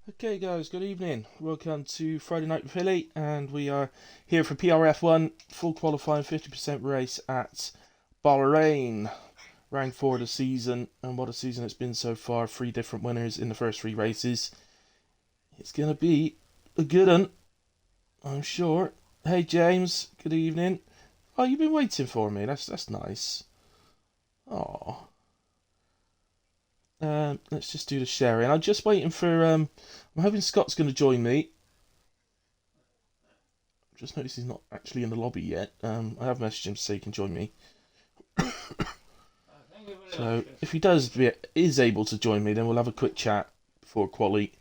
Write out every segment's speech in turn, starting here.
Okay, guys, good evening. Welcome to Friday Night with Hilly, and we are here for PRF1 full qualifying 50% race at Bahrain, round 4 of the season. And what a season it's been so far! 3 different winners in the first 3 races. It's gonna be a good one, I'm sure. Hey, James, good evening. Oh, you've been waiting for me. That's nice. Oh. Let's just do the sharing. I'm just waiting for. I'm hoping Scott's going to join me. Just noticed he's not actually in the lobby yet. I have messaged him to say he can join me. So if he is able to join me, then we'll have a quick chat before Quali.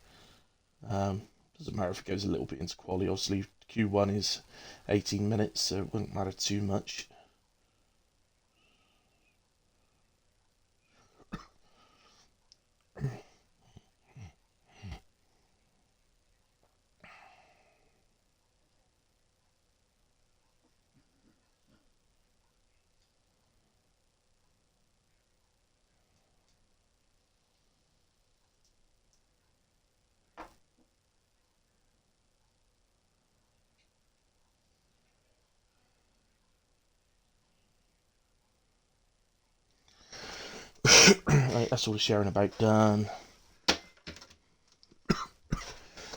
Doesn't matter if it goes a little bit into Quali. Obviously, Q1 is 18 minutes, so it wouldn't matter too much. Right, that's all the sharing about done.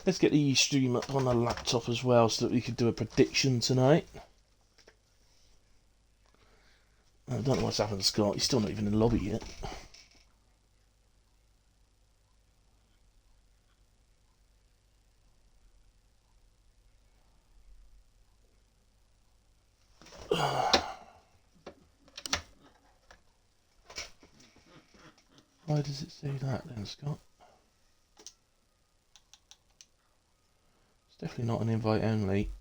Let's get the stream up on the laptop as well so that we could do a prediction tonight. I don't know what's happened to Scott. He's still not even in the lobby yet. Why does it say that then, Scott? It's definitely not an invite only.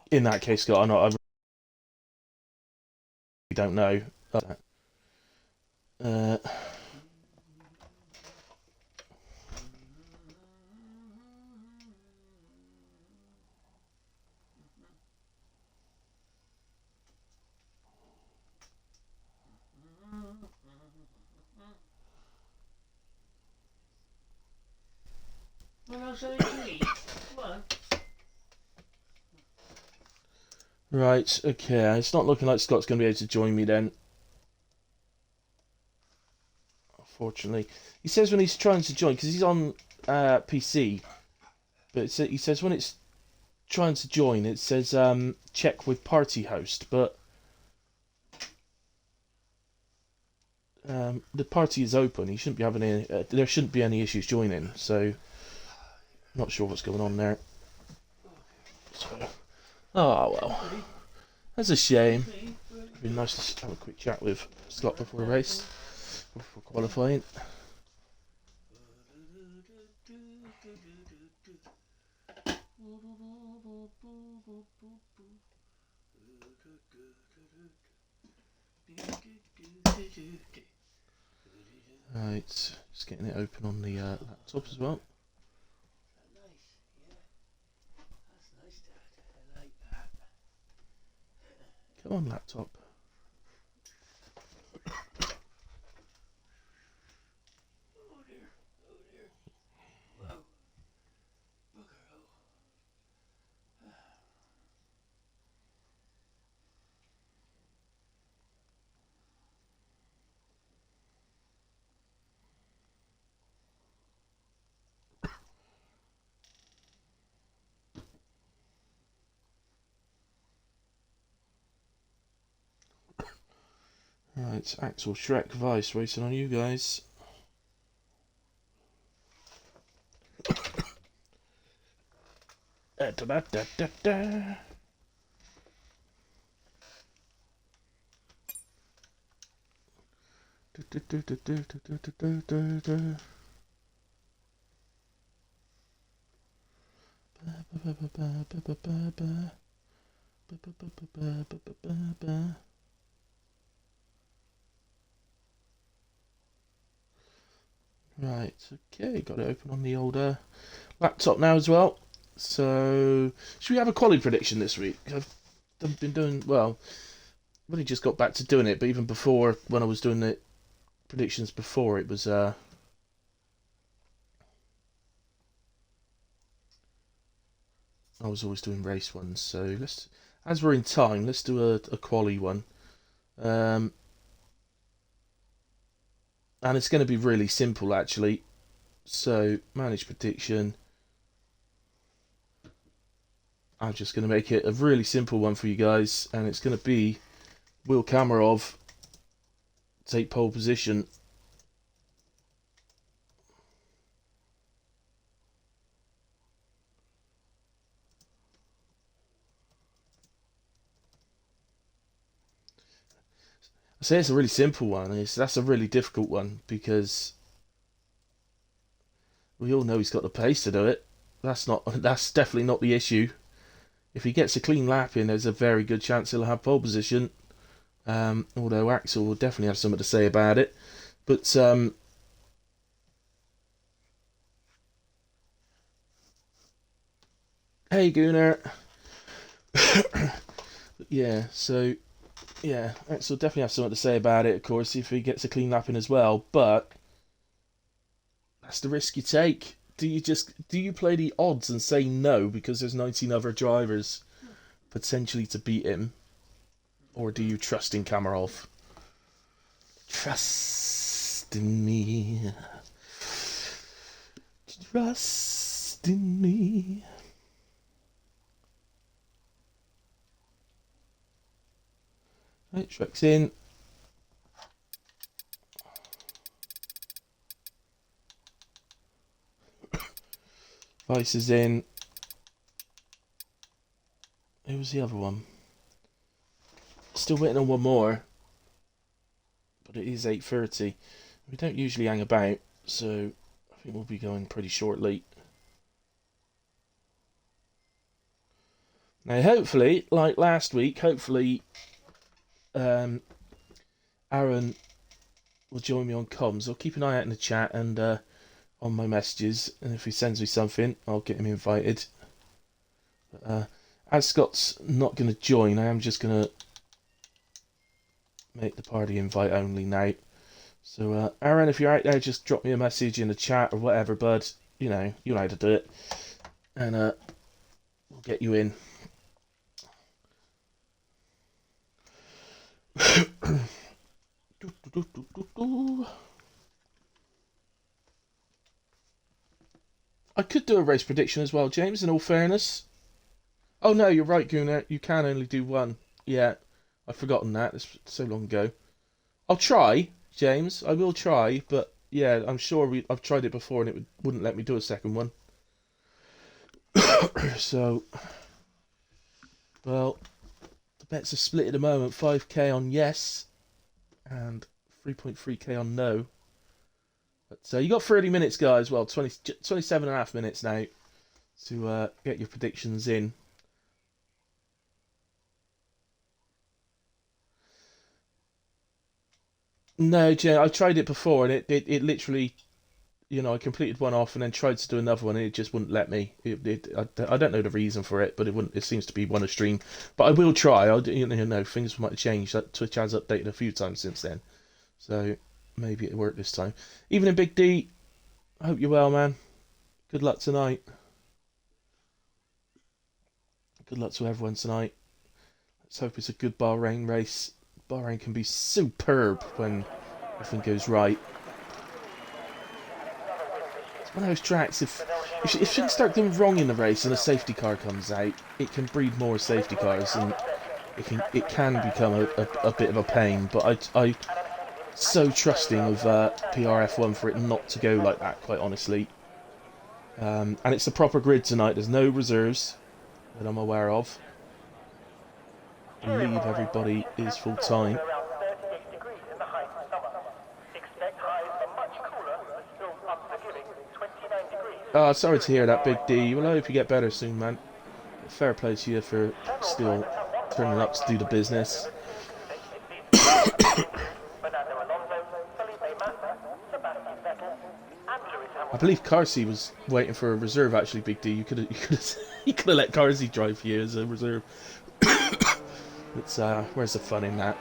In that case, Scott, I really don't know. Uh, right, okay. It's not looking like Scott's going to be able to join me then. Unfortunately. He says when he's trying to join, because he's on PC, but he says when it's trying to join, it says check with party host, but the party is open. He shouldn't be having any. There shouldn't be any issues joining. So, not sure what's going on there. So, oh well, that's a shame. It'd be nice to have a quick chat with Scott before the race, before qualifying. Right, just getting it open on the laptop as well. Come on, laptop. Right, Axel, Shrek, Vice, racing on you guys. Da, da, da, da, da. Right, okay, got it open on the older laptop now as well. So, should we have a quali prediction this week? I've been doing well. only just got back to doing it, but even before, when I was doing the predictions before, it was I was always doing race ones. So let's, as we're in time, let's do a quali one. And it's going to be really simple actually. So manage prediction. I'm just going to make it a really simple one for you guys, and it's going to be Will Kamarov take pole position. I say it's a really simple one. That's a really difficult one because we all know he's got the pace to do it. That's definitely not the issue. If he gets a clean lap in, there's a very good chance he'll have pole position. Although Axel will definitely have something to say about it. But hey Gunnar. Yeah, so yeah, Axel definitely have something to say about it, of course, if he gets a clean lap in as well, but that's the risk you take. Do you play the odds and say no because there's 19 other drivers potentially to beat him? Or do you trust in Kamarov? Trust in me. Trust in me. Right, Shrek's in. Vice is in. Who was the other one? Still waiting on one more. But it is 8:30. We don't usually hang about, so I think we'll be going pretty shortly. Now hopefully, like last week, Aaron will join me on comms. I'll keep an eye out in the chat and on my messages, and if he sends me something, I'll get him invited. As Scott's not going to join, I am just going to make the party invite only now. So Aaron, if you're out there, just drop me a message in the chat or whatever, bud. You know how to do it, and we'll get you in. I could do a race prediction as well, James, in all fairness. Oh no, you're right, Gunnar. You can only do one. Yeah, I've forgotten that. It's so long ago. I'll try, James. I will try, but yeah, I'm sure I've tried it before and it wouldn't let me do a second one. So, well, the bets are split at the moment. 5k on yes and 3.3k on no. But you got 30 minutes, guys. Well, 27 and a half minutes now to get your predictions in. No, Jay, I tried it before and it literally, I completed one off and then tried to do another one and it just wouldn't let me. I don't know the reason for it, but it wouldn't. It seems to be one a stream. But I will try. Things might have changed. Twitch has updated a few times since then, so maybe it'll work this time. Even in Big D, I hope you're well, man. Good luck tonight. Good luck to everyone tonight. Let's hope it's a good Bahrain race. Bahrain can be superb when everything goes right. It's one of those tracks, if things start going wrong in the race and a safety car comes out, it can breed more safety cars and it can become a bit of a pain. But I so trusting of PRF1 for it not to go like that, quite honestly. And it's the proper grid tonight. There's no reserves that I'm aware of. I believe everybody is full time. Oh, sorry to hear that, Big D. Well, I hope you get better soon, man. Fair play to you for still turning up to do the business. I believe Carsey was waiting for a reserve. Actually, Big D, you could have let Carsey drive for you as a reserve. But where's the fun in that?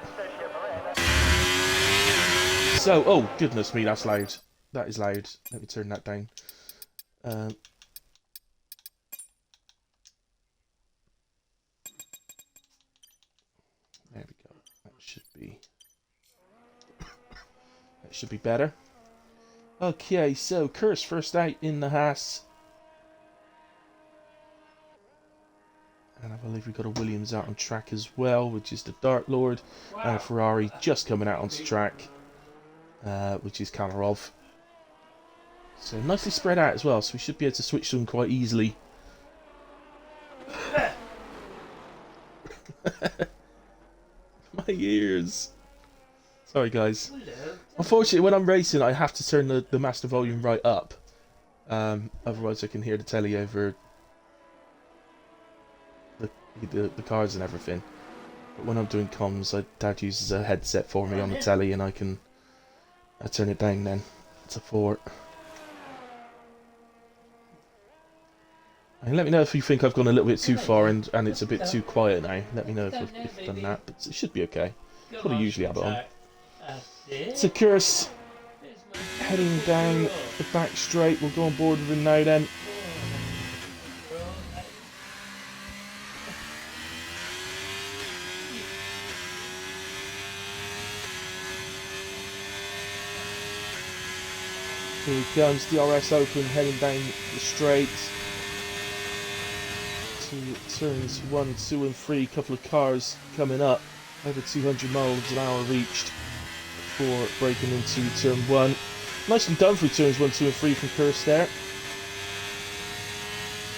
So, oh goodness me, that's loud. That is loud. Let me turn that down. There we go. That should be better. Okay, so Curse first out in the Haas. And I believe we've got a Williams out on track as well, which is the Dark Lord. And a Ferrari just coming out onto track, which is Kamarov. So nicely spread out as well, so we should be able to switch to them quite easily. My ears. Sorry guys. Unfortunately, when I'm racing, I have to turn the master volume right up. Otherwise I can hear the telly over the cars and everything. But when I'm doing comms, Dad uses a headset for me on the telly, and I turn it down then to 4. And let me know if you think I've gone a little bit too far and it's a bit too quiet now. Let me know if I've done that, but it should be okay. That's what I usually have it on. So Curse heading down the back straight. We'll go on board with him now then. Here he comes, DRS open, heading down the straight. To turns 1, 2 and 3, couple of cars coming up. Over 200 miles an hour reached before breaking into turn 1. Nicely done through turns 1, 2 and 3 from Curse there.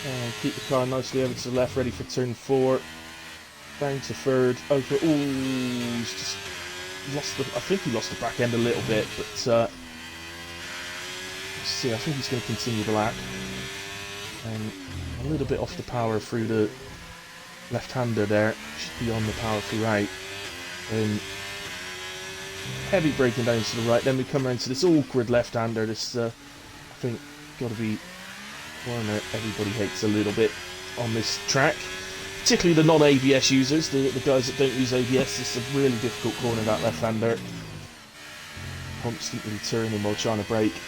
And keep the car nicely over to the left, ready for turn 4. Down to 3rd, over, he's just lost I think he lost the back end a little bit, but let's see, I think he's going to continue the lap. And a little bit off the power through the left-hander there, should be on the power throughout. Heavy braking down to the right, then we come around to this awkward left-hander, this I think got to be corner everybody hates a little bit on this track, particularly the non-ABS users, the guys that don't use ABS. It's a really difficult corner, that left-hander, constantly turning while trying to brake,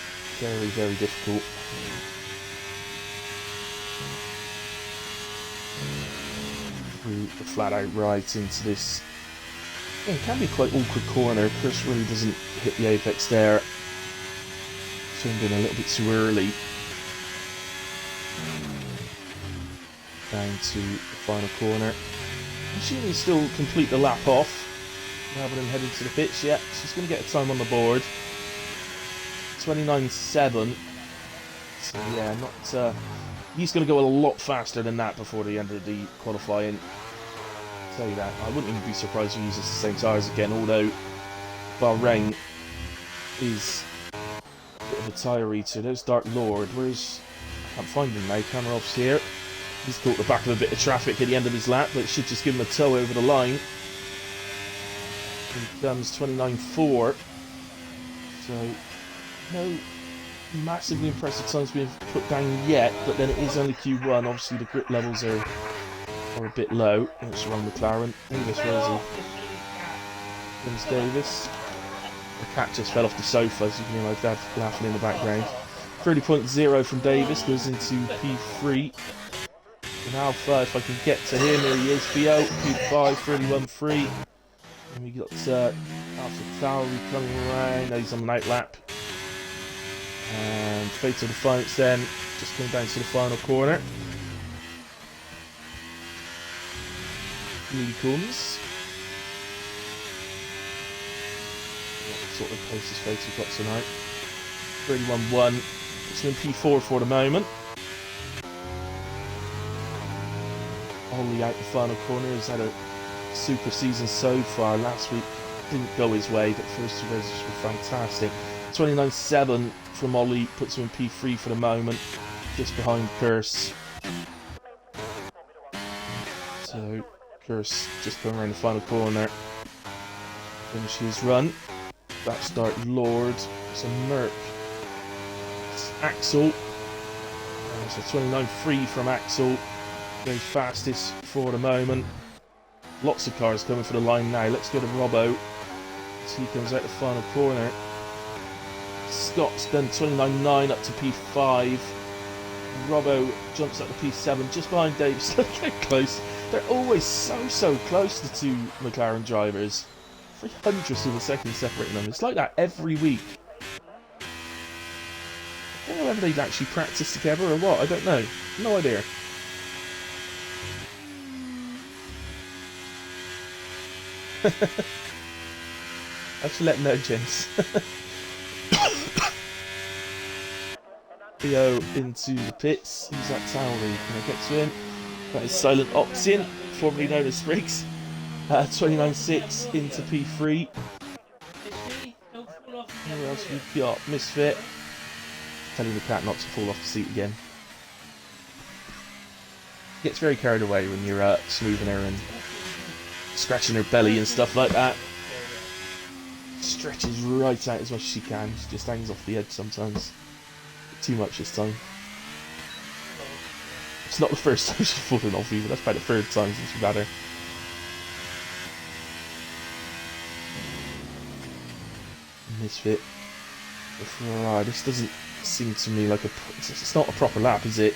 very, very difficult. Through the flat out right into this, it can be quite awkward corner. Chris really doesn't hit the apex there, turned in a little bit too early. Down to the final corner. I'm assuming he'll still complete the lap off rather than heading to the pits. Yeah, so he's going to get a time on the board, 29.7. So yeah, not he's going to go a lot faster than that before the end of the qualifying. I'll tell you that. I wouldn't even be surprised if he uses the same tyres again, although Bahrain is a bit of a tyre eater. There's Dark Lord. Where's... I can't find him now. Kamarov's here. He's caught the back of a bit of traffic at the end of his lap, but it should just give him a tow over the line. He comes 29.4. So, no massively impressive times being put down yet, but then it is only Q1. Obviously the grip levels are a bit low. It's wrong McLaren. Davis, where is he? There's Davis. The cat just fell off the sofa, as you can hear my dad laughing in the background. 30.0 from Davis goes into P3. And Alpha, if I can get to him, here he is, Theo, P5, 31.3. And we got Alpha Tauri coming around, now he's on an out lap. And Fate of Defiance then, just coming down to the final corner. Here he comes. What sort of closest Fate we've got tonight. 31.1, it's in P4 for the moment. Only out the final corner, has had a super season so far. Last week didn't go his way, but first two races were fantastic. 29.7 from Ollie puts him in P3 for the moment, just behind Curse. So Curse just going around the final corner, finish his run. That's Dark Lord, it's a Merc. It's Axel. So 29.3 from Axel. Goes fastest for the moment. Lots of cars coming for the line now. Let's go to Robbo. So he comes out the final corner. Scott's done 29.9 up to P5. Robbo jumps up to P7 just behind Davis. Look how close. They're always so close, the two McLaren drivers. 300ths of a second separating them. It's like that every week. I don't know whether they've actually practiced together or what. I don't know. No idea. I should let know, gents. Theo into the pits. Who's that Tauri? Can I get to him? That is Silent Opt-in, formerly known as Spriggs. 29.6 into P3. Who else have we got? Misfit. Telling the cat not to fall off the seat again. Gets very carried away when you're smoothing her and scratching her belly and stuff like that. Stretches right out as much as she can. She just hangs off the edge sometimes. Too much this time. It's not the first time she's fallen off either. That's about the third time since we've had her. Misfit. This doesn't seem to me like it's not a proper lap, is it?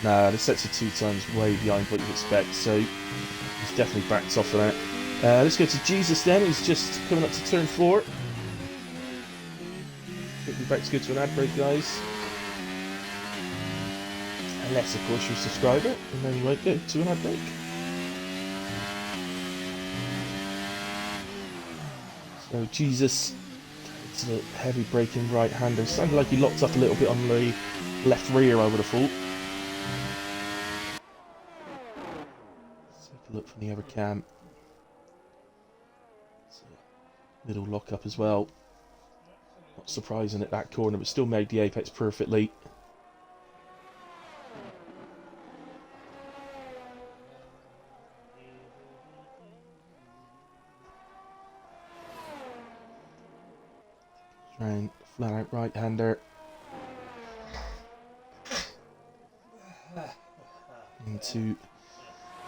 Nah, this sets it 2 times way behind what you'd expect, so he's definitely backed off of that. Let's go to Jesus then, who's just coming up to turn 4. Quickly back to go to an ad break, guys. Unless, of course, you're a subscriber, and then you won't go to an ad break. So, Jesus, it's a heavy braking right-hander. Sounded like he locked up a little bit on the left rear, I would have thought. Let's take a look from the other cam. Middle lock-up as well. Not surprising at that corner, but still made the apex perfectly. Round, flat out right-hander. Into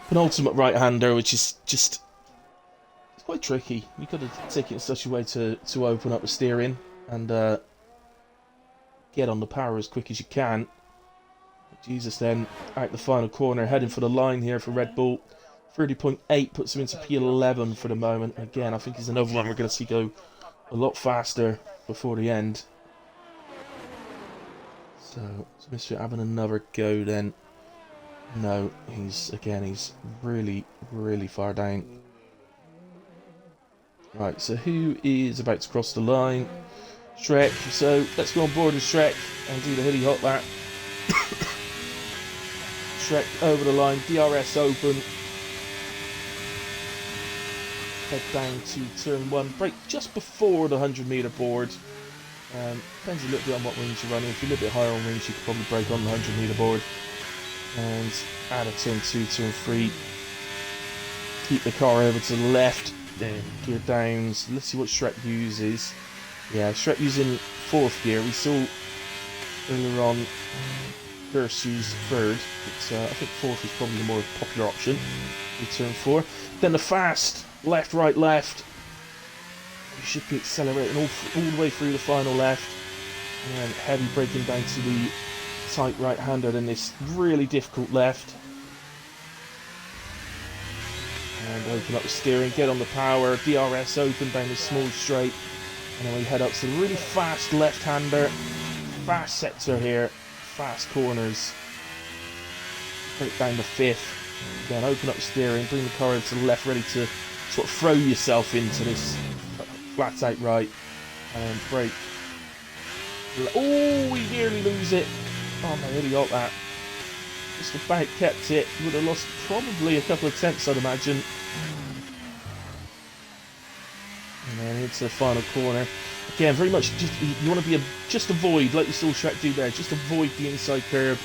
penultimate right-hander, which is just it's quite tricky. You've got to take it in such a way to open up the steering and get on the power as quick as you can. Jesus then out the final corner, heading for the line here for Red Bull. 30.8 puts him into P11 for the moment. Again, I think he's another one we're going to see go a lot faster before the end. So, is Misfit having another go then? No, he's really far down. Right, so who is about to cross the line? Shrek. So let's go on board with Shrek and do the hilly hop lap. Shrek over the line, DRS open. Head down to turn 1, brake just before the 100-metre board. Depends a little bit on what rings you're running. If you're a little bit higher on rings, you could probably brake on the 100-metre board. And out of turn 2, turn 3. Keep the car over to the left. Then gear downs. Let's see what Shrek uses. Yeah, Shrek using 4th gear. We saw earlier on Hurst use 3rd. But I think 4th is probably the more popular option with turn 4. Then the fast left, right, left. You should be accelerating all the way through the final left. And heavy braking down to the tight right-hander, then this really difficult left. And open up the steering, get on the power, DRS open down this small straight. And then we head up to the really fast left-hander. Fast sector here, fast corners. Break down the 5th. Again, open up the steering, bring the car over to the left, ready to sort of throw yourself into this flat out right. And brake. Oh, we nearly lose it. Oh, I really got that. Just about kept it. Would have lost probably a couple of tenths, I'd imagine. And then into the final corner. Again, very much just you want to be just avoid, like you saw Shrek do there, just avoid the inside curb.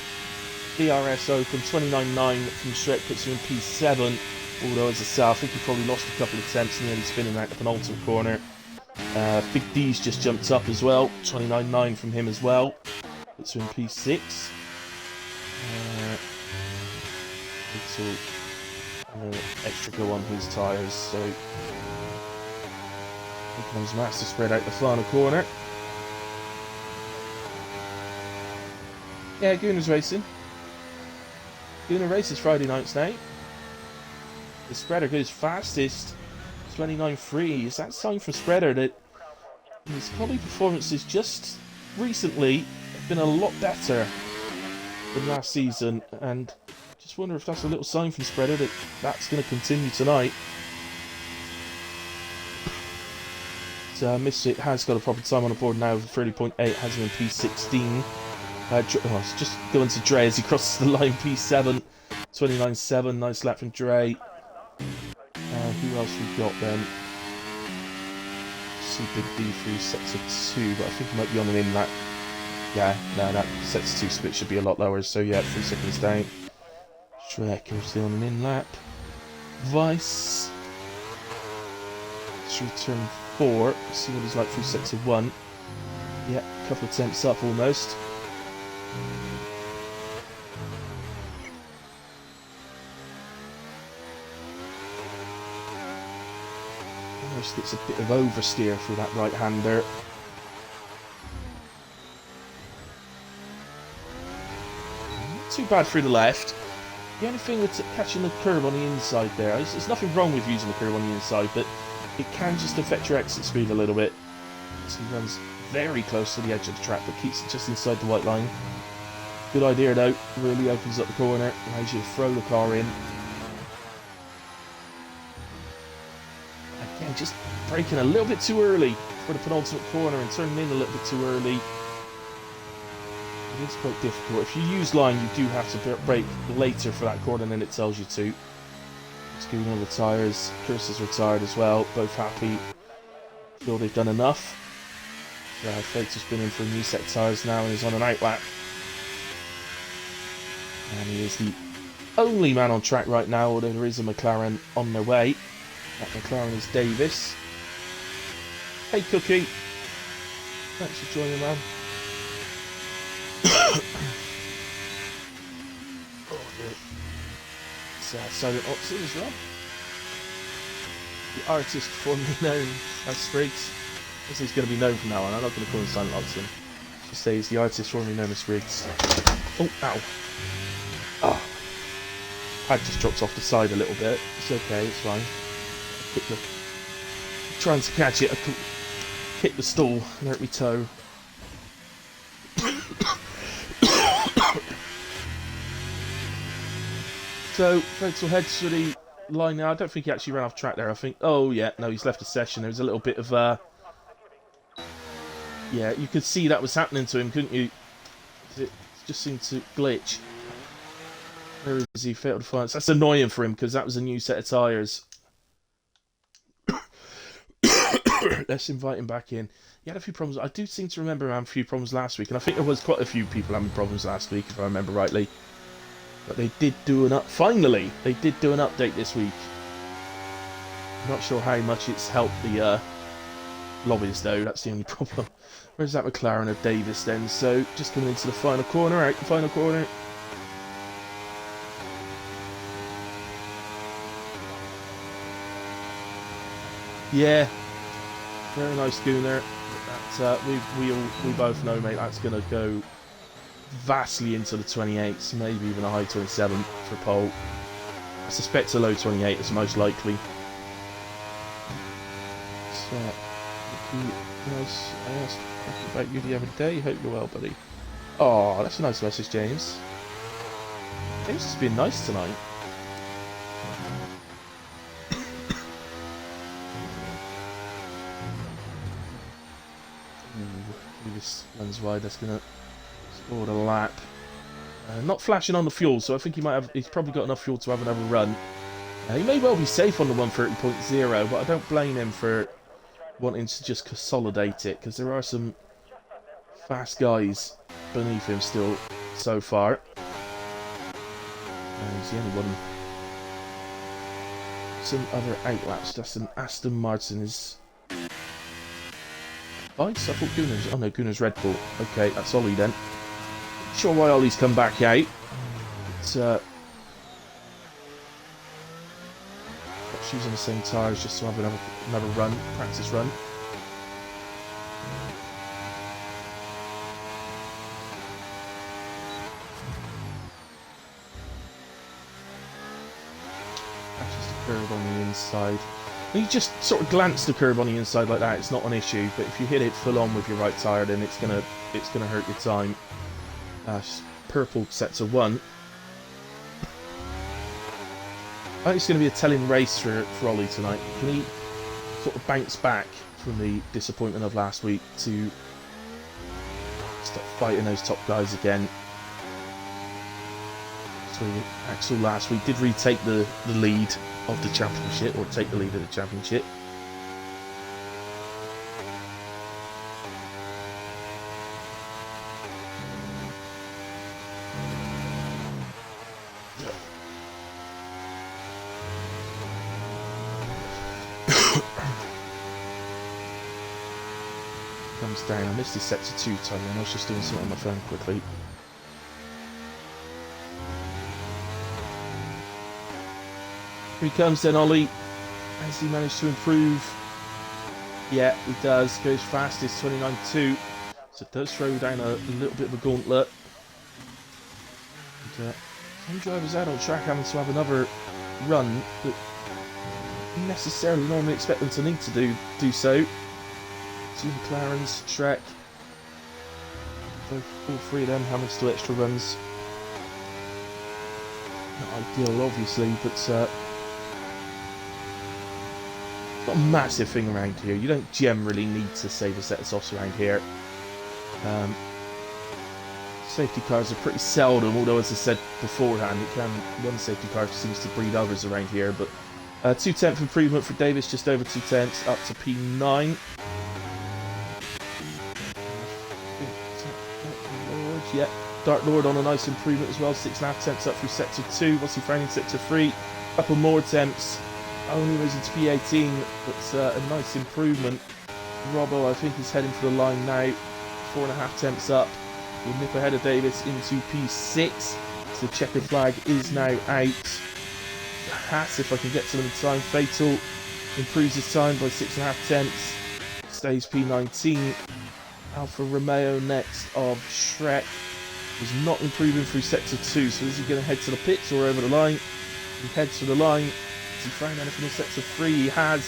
DRS open, 29.9 from Shrek puts you in P7. Although, as I say, I think he probably lost a couple of attempts, nearly spinning out the penultimate corner. Big D's just jumped up as well, 29.9 from him as well. Puts him in P6. extra go on his tyres, so here comes Max to spread out the final corner. Yeah, Gooner's racing. Gooner races Friday nights now. The spreader goes fastest, 29.3. Is that sign from spreader that his Quali performances just recently have been a lot better than last season, and just wonder if that's a little sign from spreader that that's going to continue tonight. So Misfit has got a proper time on the board now of 30.8, has him in P16. It's just going to Dre as he crosses the line, P7, 29.7, nice lap from Dre. Who else we got then? See Big D through sector 2, but I think he might be on an in lap. Yeah, no, that sector 2 split should be a lot lower, so yeah, 3 seconds down. Shrek is still on an in lap. Vice through turn 4, see what he's like through sector 1. Yeah, a couple of attempts up almost. Almost gets a bit of oversteer through that right-hander. Not too bad through the left. The only thing with catching the curb on the inside there, there's nothing wrong with using the curb on the inside, but it can just affect your exit speed a little bit. So he runs very close to the edge of the track, but keeps it just inside the white line. Good idea though, really opens up the corner, allows you to throw the car in. Again, just braking a little bit too early for the penultimate corner and turning in a little bit too early. It is quite difficult. If you use line, you do have to brake later for that corner than it tells you to. Just going on the tyres. Chris retired as well, both happy. Feel they've done enough. Fakes has been in for a new set of tyres now and is on an out lap. And he is the only man on track right now, although there is a McLaren on their way. That McLaren is Davis. Hey Cookie. Thanks for joining, man. It's Silent Oxen as well. The artist formerly known as Spriggs. This is going to be known from now on. I'm not going to call him Silent Oxen. Just say he's the artist formerly known as Spriggs. Oh, ow. Oh. Pad just dropped off the side a little bit. It's okay, it's fine. Quick look. Trying to catch it, I hit the stall and hurt my toe. So, Fred's will head to the line now. I don't think he actually ran off track there. I think, oh yeah, no, he's left the session. There was a little bit of, yeah, you could see that was happening to him, couldn't you? It just seemed to glitch. Where is he? Failed defiance. That's annoying for him because that was a new set of tyres. Let's invite him back in. He had a few problems. I do seem to remember having a few problems last week, and I think there was quite a few people having problems last week, if I remember rightly. But they did do an finally, they did do an update this week. I'm not sure how much it's helped the lobbies though, that's the only problem. Where's that McLaren of Davis then? So, just coming into the final corner, out the final corner. Yeah, very nice Gooner. That, we both know, mate, that's going to go vastly into the 28s, maybe even a high 27 for pole. I suspect a low 28 is most likely. So, nice. I asked about you the other day. Hope you're well, buddy. Oh, that's a nice message, James. James has been nice tonight. This runs wide. That's gonna score the lap. Not flashing on the fuel, so I think he might have. He's probably got enough fuel to have another run. He may well be safe on the 130.0, but I don't blame him for wanting to just consolidate it because there are some fast guys beneath him still so far. He's the only one. Some other outlaps. That's an Aston Martin is. Vice? I thought Gunnar's. Oh no, Gunnar's Red Bull. Okay, that's Ollie then. Not sure why Ollie's come back out. But, shoes on the same tyres just to have another run, practice run. Catches the curb on the inside. And you just sort of glance the curb on the inside like that, it's not an issue. But if you hit it full on with your right tyre, then it's gonna hurt your time. Purple sets of 1. I think it's going to be a telling race for Ollie tonight. Can he sort of bounce back from the disappointment of last week to start fighting those top guys again? So Axel last week did retake the lead of the championship, or take the lead of the championship. Comes down. I missed his set to 2 time, and I was just doing something on my phone quickly. Here he comes then, Ollie. Has he managed to improve? Yeah, he does. Goes fastest, 29.2. So it does throw down a little bit of a gauntlet. And, some drivers out on track having to have another run that necessarily normally expect them to need to do so. 2 McLarens, Shrek. All 3 of them having to do extra runs. Not ideal, obviously, but not a massive thing around here. You don't generally need to save a set of softs around here. Safety cars are pretty seldom, although as I said beforehand, one safety car seems to breed others around here. But 2/10 improvement for Davis, just over 2/10 up to P9. Yeah, Dark Lord on a nice improvement as well, 6.5 attempts up through sector 2. What's he finding sector 3? Couple more attempts, only risen to P18, but a nice improvement. Robbo, I think, is heading for the line now. 4.5 attempts up. We'll nip ahead of Davis into P6. So the checkered flag is now out. Haas, if I can get to them in time. Fatal improves his time by 6.5 attempts. Stays P19. Alfa Romeo next of Shrek is not improving through sector 2, so is he going to head to the pits or over the line? He heads for the line. Has he found anything in sector 3? He has.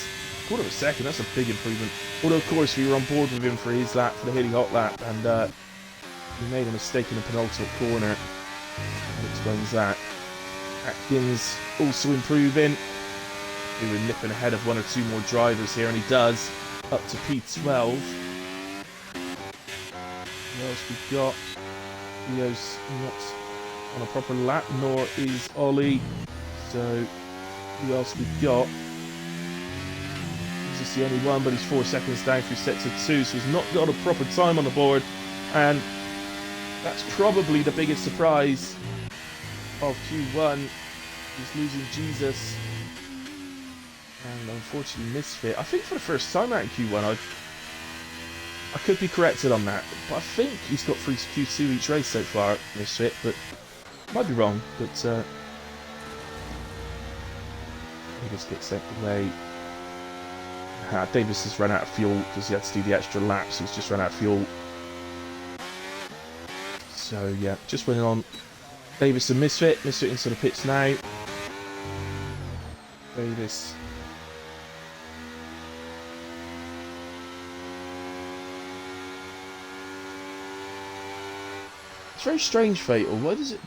Quarter of a second, that's a big improvement. Although, of course, we were on board with him for his lap, for the Hilly Hot lap, and he made a mistake in the penultimate corner. That explains that. Atkins also improving. We were nipping ahead of 1 or 2 more drivers here, and he does, up to P12. What else we got? Leo's not on a proper lap, nor is Ollie. So, who else we got? He's just the only one, but he's 4 seconds down through sector 2, so he's not got a proper time on the board. And that's probably the biggest surprise of Q1. He's losing Jesus. And unfortunately, Misfit. I think for the first time out in Q1, I could be corrected on that, but I think he's got through Q2 each race so far, Misfit, but might be wrong, but he just gets sent away. Davis has run out of fuel because he had to do the extra laps, he's just run out of fuel. So yeah, just winning on Davis and Misfit. Misfit into the pits now. Davis. It's very strange, Fatal. Why does it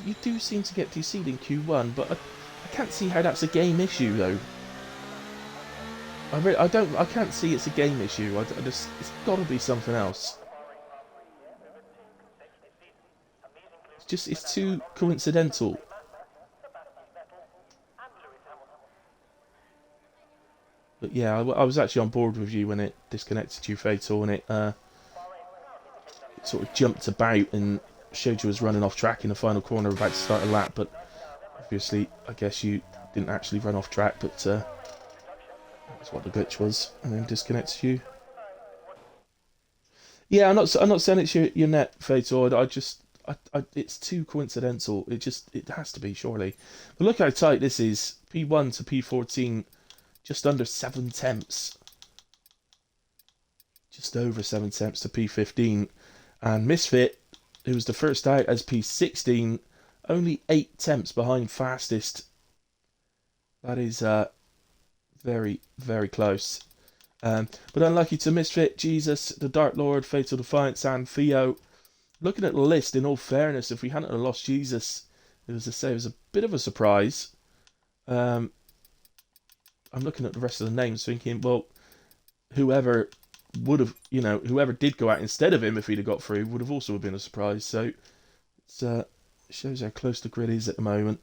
you do seem to get DC'd in Q1, but I can't see how that's a game issue though. I can't see it's a game issue. It's got to be something else. It's too coincidental. But yeah, I was actually on board with you when it disconnected you, Fatal, and it sort of jumped about and showed you was running off track in the final corner about to start a lap, but obviously I guess you didn't actually run off track, but that's what the glitch was, and then disconnected you. Yeah, I'm not saying it's your net, Fatal. it's too coincidental. It has to be, surely. But look how tight this is. P1 to P14, just under 7 tenths. Just over 7 tenths to P15. And Misfit, who was the first out as P16, only 8 tenths behind fastest. That is very, very close. But unlucky to Misfit, Jesus, the Dark Lord, Fatal Defiance, and Theo. Looking at the list, in all fairness, if we hadn't lost Jesus, it was a bit of a surprise. I'm looking at the rest of the names, thinking, well, whoever would have, whoever did go out instead of him, if he'd have got through, would have also been a surprise. So it shows how close the grid is at the moment.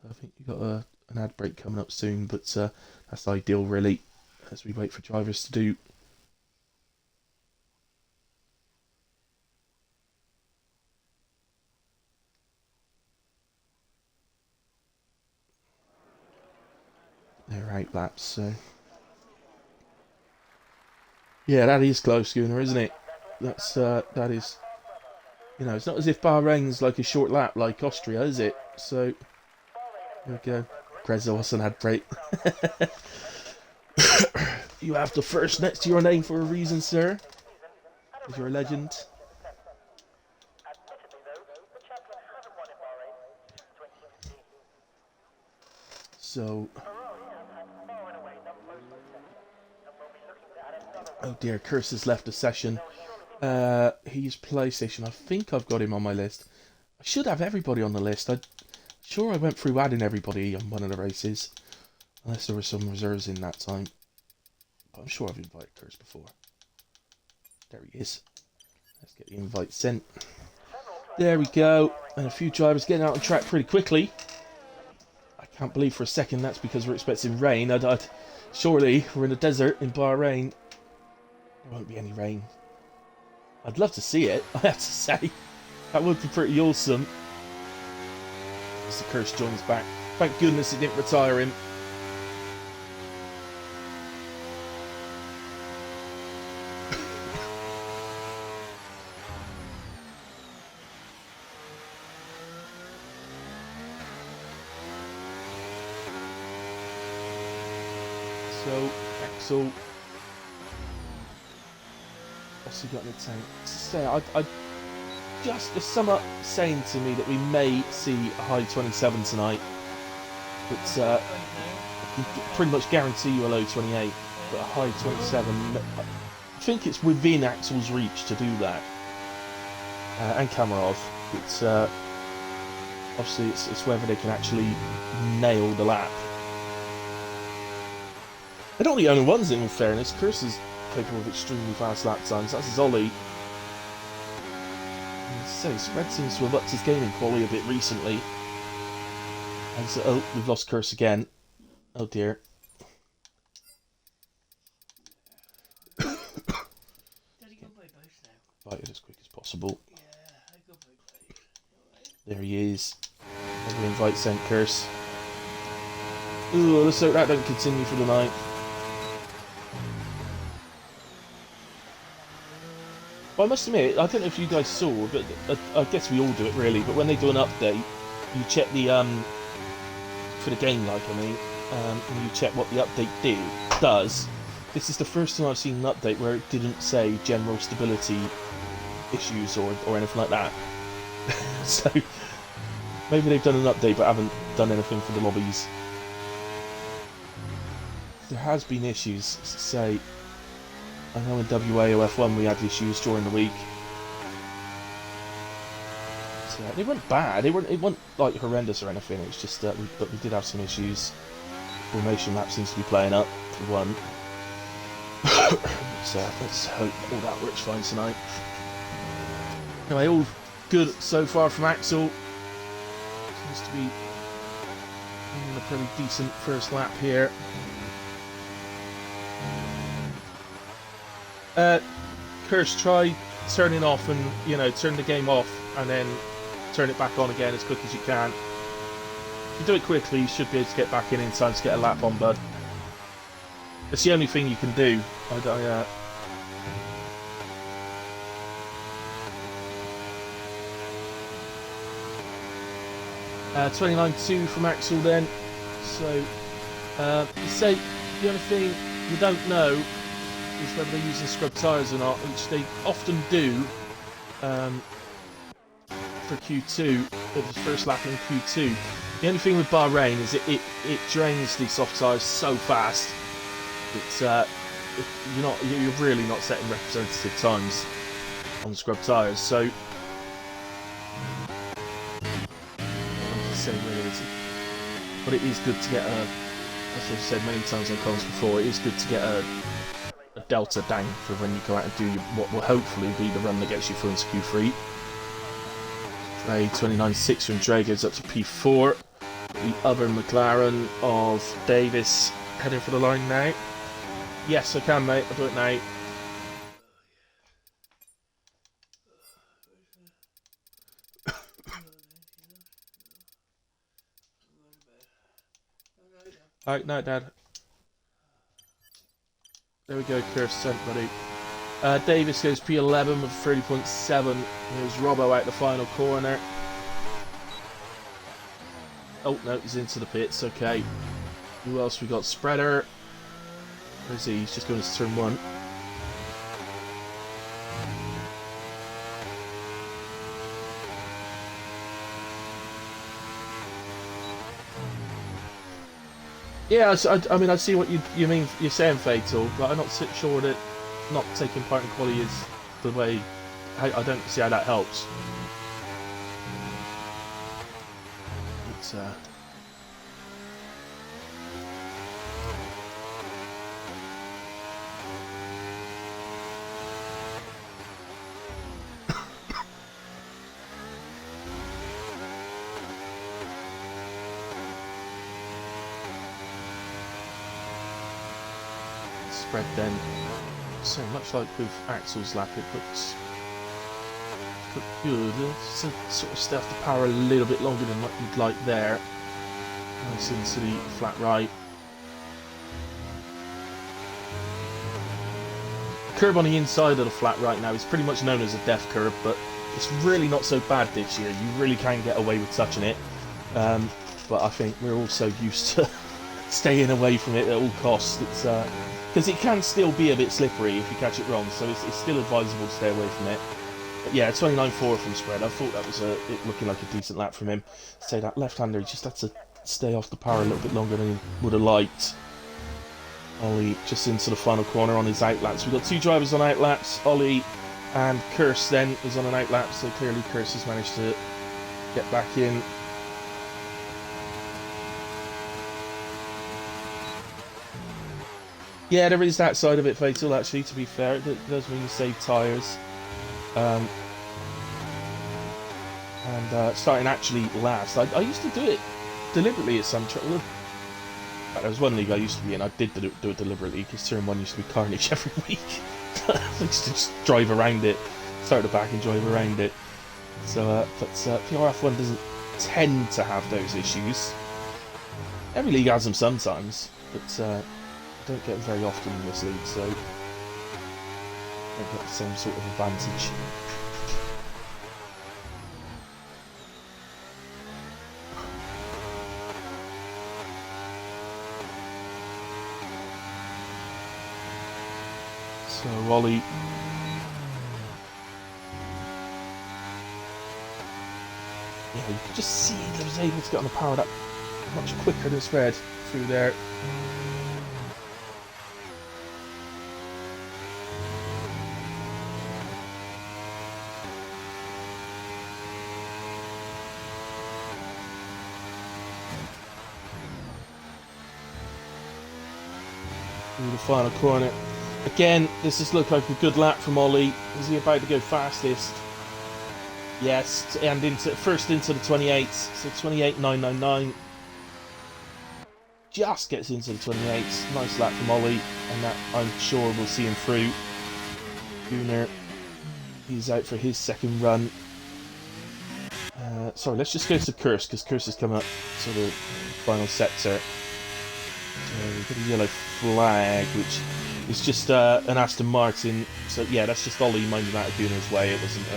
So I think we've got an ad break coming up soon, but that's ideal, really, as we wait for drivers to do. They're 8 laps, so yeah, that is close, Gunnar, isn't it? That is, it's not as if Bahrain's like a short lap like Austria, is it? So there we go. Grezzo has an ad break. You have the first next to your name for a reason, sir. Because you're a legend. So, oh dear, Curse has left the session. He's PlayStation. I think I've got him on my list. I should have everybody on the list. I'm sure I went through adding everybody on one of the races. Unless there were some reserves in that time. But I'm sure I've invited Curse before. There he is. Let's get the invite sent. There we go. And a few drivers getting out on track pretty quickly. I can't believe for a second that's because we're expecting rain. Surely we're in the desert in Bahrain. There won't be any rain. I'd love to see it, I have to say. That would be pretty awesome. As the Curse joins back. Thank goodness it didn't retire him. So, Axel. What's he got in the tank? So, there's someone saying to me that we may see a high 27 tonight. But I can pretty much guarantee you a low 28. But a high 27. I think it's within Axel's reach to do that. And Kamarov. It's obviously it's whether they can actually nail the lap. They're not the only ones, in all fairness. Curse is capable of extremely fast lap times. That's his Ollie. So, Spread seems to have upped his game in Quali a bit recently. And so, oh, we've lost Curse again. Oh dear. Does he go by both now? Bite it as quick as possible. Yeah, I go by both. There he is. Every invite sent Curse. Ooh, let's hope that don't continue for the night. Well, I must admit, I don't know if you guys saw, but I guess we all do it really, but when they do an update, you check the, for the game, like, I mean, and you check what the update does. This is the first time I've seen an update where it didn't say general stability issues or anything like that. So, maybe they've done an update but haven't done anything for the lobbies. There has been issues, say, I know in WAOF1 we had issues during the week. So they weren't bad, it wasn't like horrendous or anything, it's just that we did have some issues. Formation map seems to be playing up for one. So let's hope all that works fine tonight. Anyway, all good so far from Axel. Seems to be in a pretty decent first lap here. Curse, try turning off and, turn the game off and then turn it back on again as quick as you can. If you do it quickly, you should be able to get back in time to get a lap on, bud. It's the only thing you can do. 29.2 from Axel then. So, you say the only thing you don't know is whether they're using scrub tyres or not, which they often do for Q2, for the first lap in Q2. The only thing with Bahrain is it drains the soft tyres so fast that you're really not setting representative times on scrub tyres. So but it is good to get as I've said many times on comms before, it is good to get a delta down for when you go out and do what will hopefully be the run that gets you through into Q3. 29.6 from Dre goes up to P4. The other McLaren of Davis heading for the line now. Yes, I can, mate. I'll do it now. Alright, no, Dad. There we go, Curse sent, buddy. Davis goes P11 with 30.7. There's Robbo out the final corner. Oh, no, he's into the pits, okay. Who else we got? Spreader. Where is he? He's just going to turn 1. Yeah, I mean, I see what you mean. You're saying Fatal, but I'm not sure that not taking part in Quali is the way. I don't see how that helps. It's spread then. So much like with Axel's lap, it looks good. It's sort of stay off the power a little bit longer than what you'd like there. Nice into the flat right. The curb on the inside of the flat right now is pretty much known as a death curb, but it's really not so bad this year. You really can get away with touching it. But I think we're also used to staying away from it at all costs. It's because it can still be a bit slippery if you catch it wrong, so it's still advisable to stay away from it. But yeah, 29.4 from Spread. I thought that was it looking like a decent lap from him. Say that left-hander, he just had to stay off the power a little bit longer than he would have liked. Ollie just into the final corner on his outlaps. We've got 2 drivers on outlaps. Ollie and Curse then is on an outlap, so clearly Curse has managed to get back in. Yeah, there is that side of it, Fatal, actually, to be fair. It does mean you save tyres. And starting actually last. I used to do it deliberately at some track. There was one league I used to be in, I did do it deliberately, because turn 1 used to be carnage every week. I used to just drive around it, start at the back and drive around it. So, but PRF1 doesn't tend to have those issues. Every league has them sometimes, but don't get them very often in this league, so don't get the same sort of advantage. So Ollie, yeah, you could just see that he was able to get on the power that much quicker than Spread through there. Through the final corner. Again, this has looked like a good lap from Ollie. Is he about to go fastest? Yes, and first into the 28s. So 28.999. Just gets into the 28s. Nice lap from Ollie, and that I'm sure we'll see him through. Gunnar, he's out for his second run. Sorry, let's just go to Curse, because Curse has come up to the final sector. So we've got a yellow flag, which is just an Aston Martin. So yeah, that's just Ollie minding out of Gunnar's way. It wasn't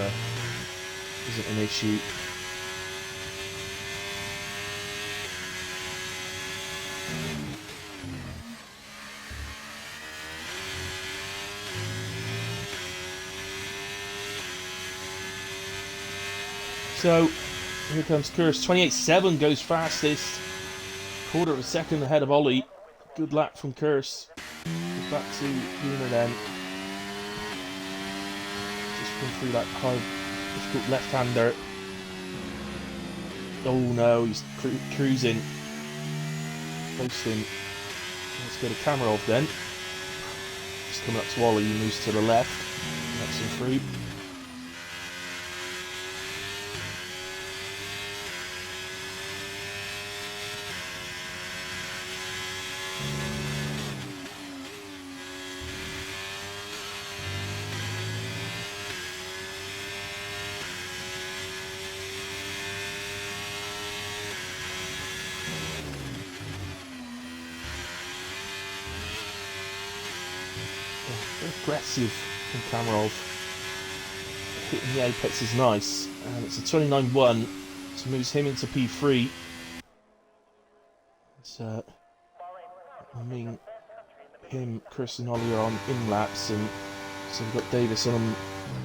an issue. So here comes Curse. 28.7 goes fastest. Quarter of a second ahead of Ollie. Good lap from Curse. Goes back to Gunnar then. Just going through that hard, difficult left-hander. Oh no, he's cruising. Posting. Let's go to Kamarov then. Just coming up to Ollie, he moves to the left. That's him through. Aggressive from Kamarov. Hitting the apex is nice, and it's a 29.1, so moves him into P3. It's, I mean, him, Chris, and Ollie are on in laps, and so we've got Davis on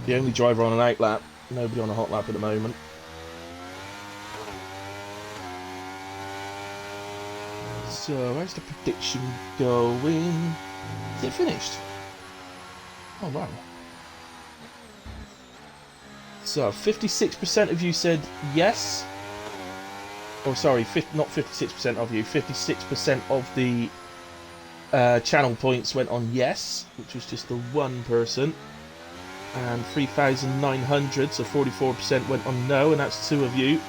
the only driver on an out lap, nobody on a hot lap at the moment. So, where's the prediction going? Is it finished? Oh wow. So 56% of you said yes. Oh sorry, not 56% of you, 56% of the channel points went on yes, which was just the one person. And 3,900, so 44% went on no, and that's two of you.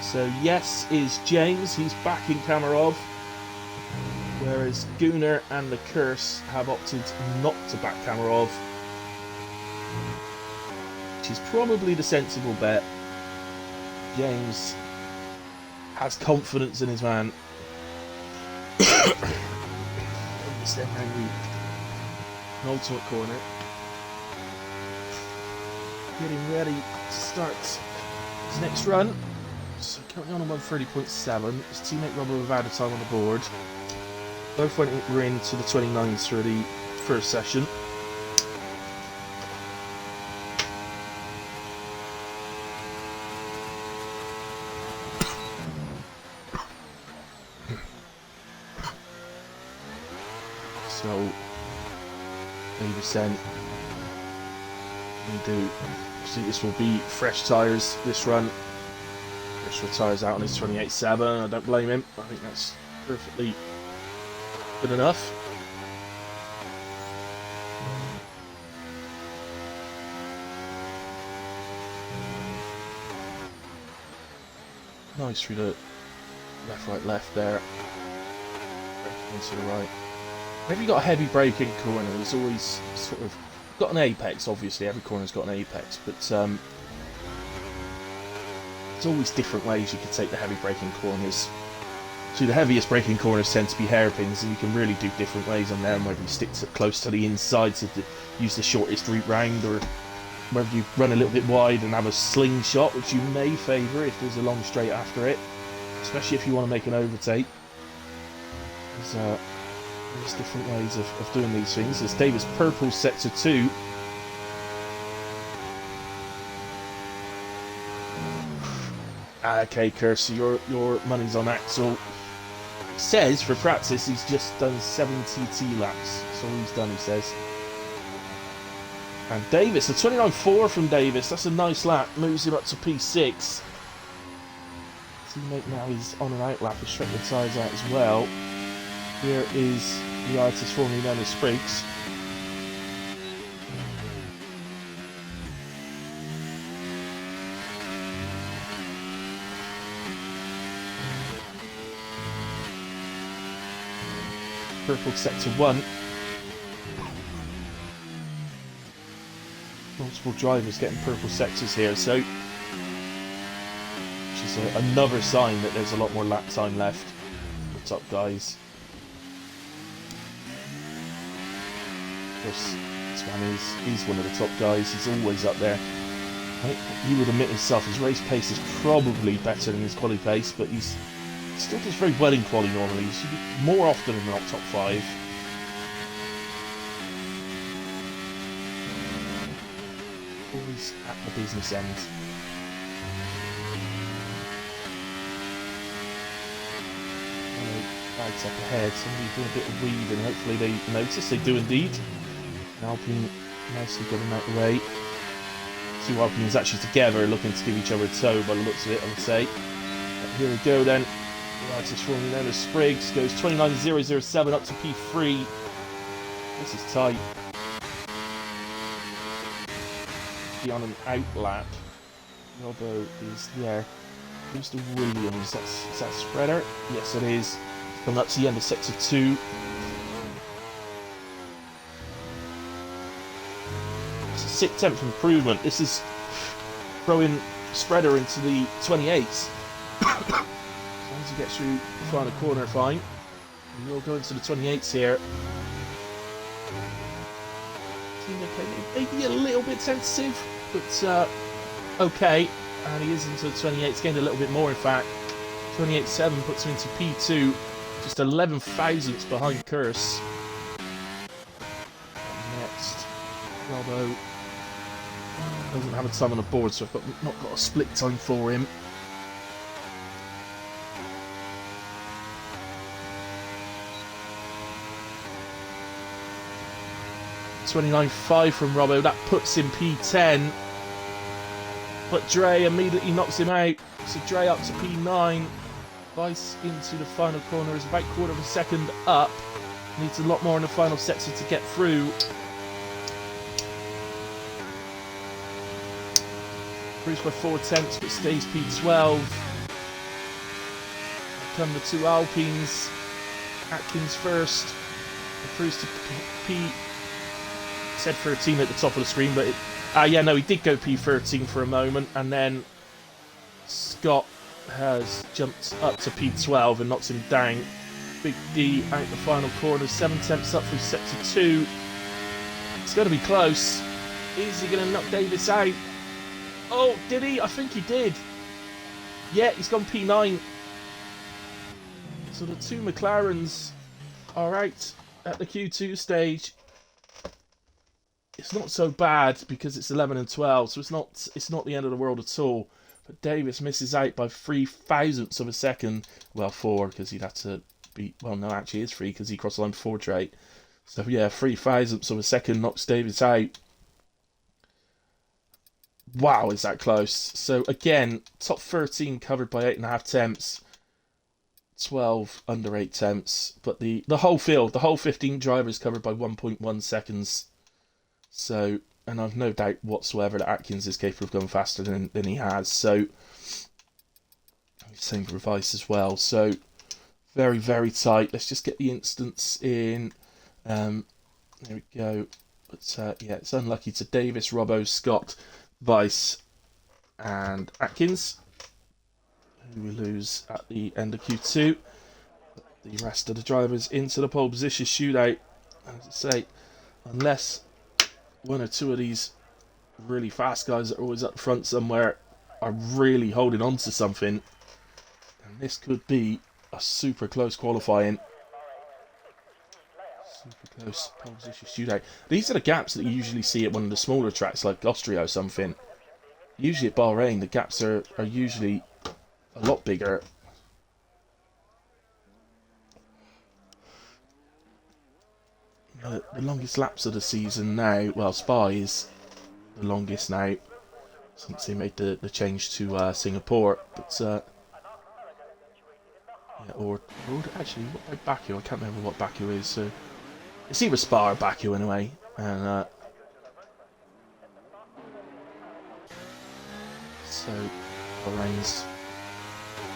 So yes is James, he's backing Kamarov. Whereas Gunnar and the Curse have opted not to back Kamarov, which is probably the sensible bet. James has confidence in his man. Ultimate corner. Getting ready to start his next run. So currently on 130.7. His teammate Robert without a time on the board. Both were into the 29s for the first session. So, 80%. We do. See, this will be fresh tyres this run. Chris retires out on his 28.7. I don't blame him. I think that's perfectly good enough. Nice through the left, right, left there. Into the right. Whenever you've got a heavy braking corner, there's always sort of got an apex. Obviously, every corner's got an apex, but there's always different ways you could take the heavy braking corners. So the heaviest braking corners tend to be hairpins, and you can really do different ways on them, whether you stick close to the inside to use the shortest route round, or whether you run a little bit wide and have a slingshot, which you may favour if there's a long straight after it, especially if you want to make an overtake. There's different ways of doing these things. There's Davis Purple Sector 2. Okay, Kirsty, your money's on Axel. Says for practice he's just done 7 TT laps. That's all he's done, he says. And Davis, a 29.4 from Davis. That's a nice lap. Moves him up to P6. Teammate now is on an out lap. He's stretched the tyres out as well. Here is the artist formerly known as Spriggs. Purple Sector 1. Multiple drivers getting purple sectors here, so which is another sign that there's a lot more lap time left for the top guys. Of course, this man he's one of the top guys. He's always up there. He would admit himself his race pace is probably better than his quali pace, but he still does very well in quali normally. He should be more often than not top 5. Always at the business end. Bags up ahead. Somebody's doing a bit of weaving. Hopefully they notice. They do indeed. Alpine nicely getting out of the way. Two Alpines actually together looking to give each other a tow by the looks of it, I would say. But here we go then. Right, it's forming known as Spriggs. Goes 29.007 up to P3. This is tight. Be on an out lap. Robbo is there. Who's the Williams? Is that Spreader? Yes, it is. Coming up to the end of sector 2. It's a 6/10 improvement. This is throwing Spreader into the 28s. As long as he gets through the final corner, fine. And we'll go into the 28s here. Maybe a little bit tentative, but okay. And he is into the 28s, gained a little bit more in fact. 28.7 puts him into P2, just 11 thousandths behind Curse. Next, Robbo doesn't have a time on the board, so I've not got a split time for him. .29.5 from Robbo, that puts him P10. But Dre immediately knocks him out. So Dre up to P9. Vice into the final corner is about quarter of a second up. Needs a lot more in the final sector to get through. Improves by 4 tenths but stays P12. Come the two Alpines. Atkins first. Improves to P. Said 13 at the top of the screen, but yeah, no, he did go P13 for a moment, and then Scott has jumped up to P12 and knocks him down. Big D out the final corner, 7 tenths up through sector 2. It's going to be close. Is he going to knock Davis out? Oh, did he? I think he did. Yeah, he's gone P9. So the two McLarens are out at the Q2 stage. It's not so bad because it's 11 and 12, so it's not the end of the world at all. But Davis misses out by 3 thousandths of a second. Well, 4 because he'd have to be. Well, no, actually, it's 3 because he crossed the line before Drake. So yeah, 3 thousandths of a second knocks Davis out. Wow, is that close? So again, top 13 covered by 8.5 tenths. 12 under 8 tenths, but the whole field, the whole 15 drivers covered by 1.1 seconds. So, and I've no doubt whatsoever that Atkins is capable of going faster than he has. So, same for Vice as well. So, very, very tight. Let's just get the instance in. There we go. But yeah, it's unlucky to Davis, Robbo, Scott, Vice, and Atkins, who we lose at the end of Q2. But the rest of the drivers into the pole position shootout. As I say, unless one or two of these really fast guys that are always up front somewhere are really holding on to something, and this could be a super close qualifying. Super close pole position shootout. These are the gaps that you usually see at one of the smaller tracks like Austria or something. Usually at Bahrain the gaps are usually a lot bigger. The longest laps of the season now, well, Spa is the longest now since they made the change to Singapore, but yeah, or actually, what about Baku? I can't remember what Baku is, so it's either Spa or Baku anyway, and so Bahrain's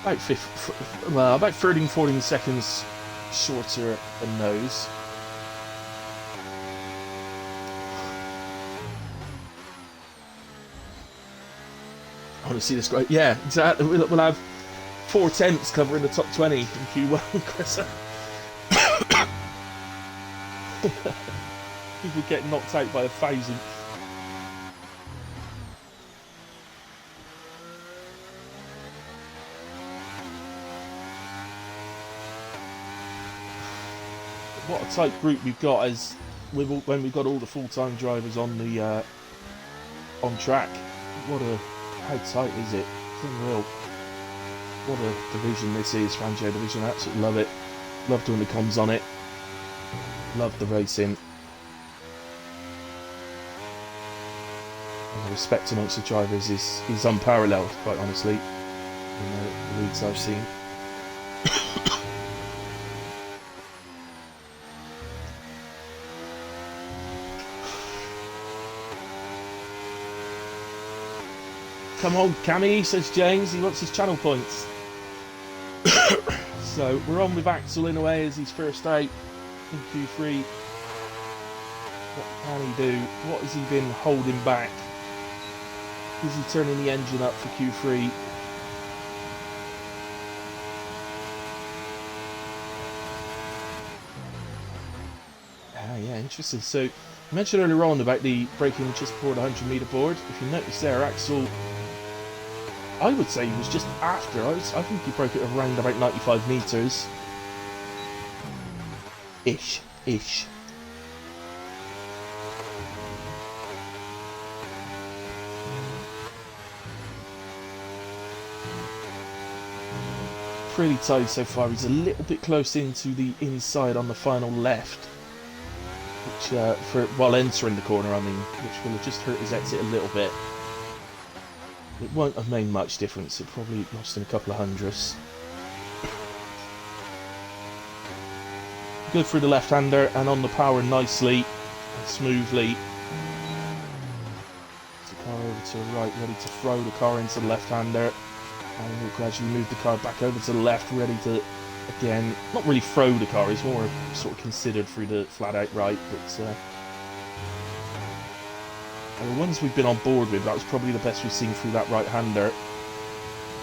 about 13-14 seconds shorter than those. I want to see this guy. Yeah, exactly. We'll have 4 tenths covering the top 20 in Q1, Chris. People get knocked out by 1,000. What a tight group we've got as when we've got all the full-time drivers on the on track. How tight is it? It's unreal. What a division this is, Fangio division. I absolutely love it. Love doing the comms on it. Love the racing. And the respect amongst the drivers is unparalleled, quite honestly, in the leagues I've seen. Come on, Cammy, says James. He wants his channel points. So we're on with Axel in a way as he's first out in Q3. What can he do? What has he been holding back? Is he turning the engine up for Q3? Yeah, interesting. So you mentioned earlier on about the braking just before the 100-meter board. If you notice there, Axel, I would say he was just after. I think he broke it around about 95 meters. Ish. Pretty tight so far. He's a little bit close into the inside on the final left, which while entering the corner, I mean, which will have just hurt his exit a little bit. It won't have made much difference. It probably lost him a couple of hundredths. Good through the left-hander and on the power nicely and smoothly. The car over to the right, ready to throw the car into the left-hander. And we'll gradually move the car back over to the left, ready to, again, not really throw the car. It's more sort of considered through the flat-out right, but the ones we've been on board with, that was probably the best we've seen through that right-hander.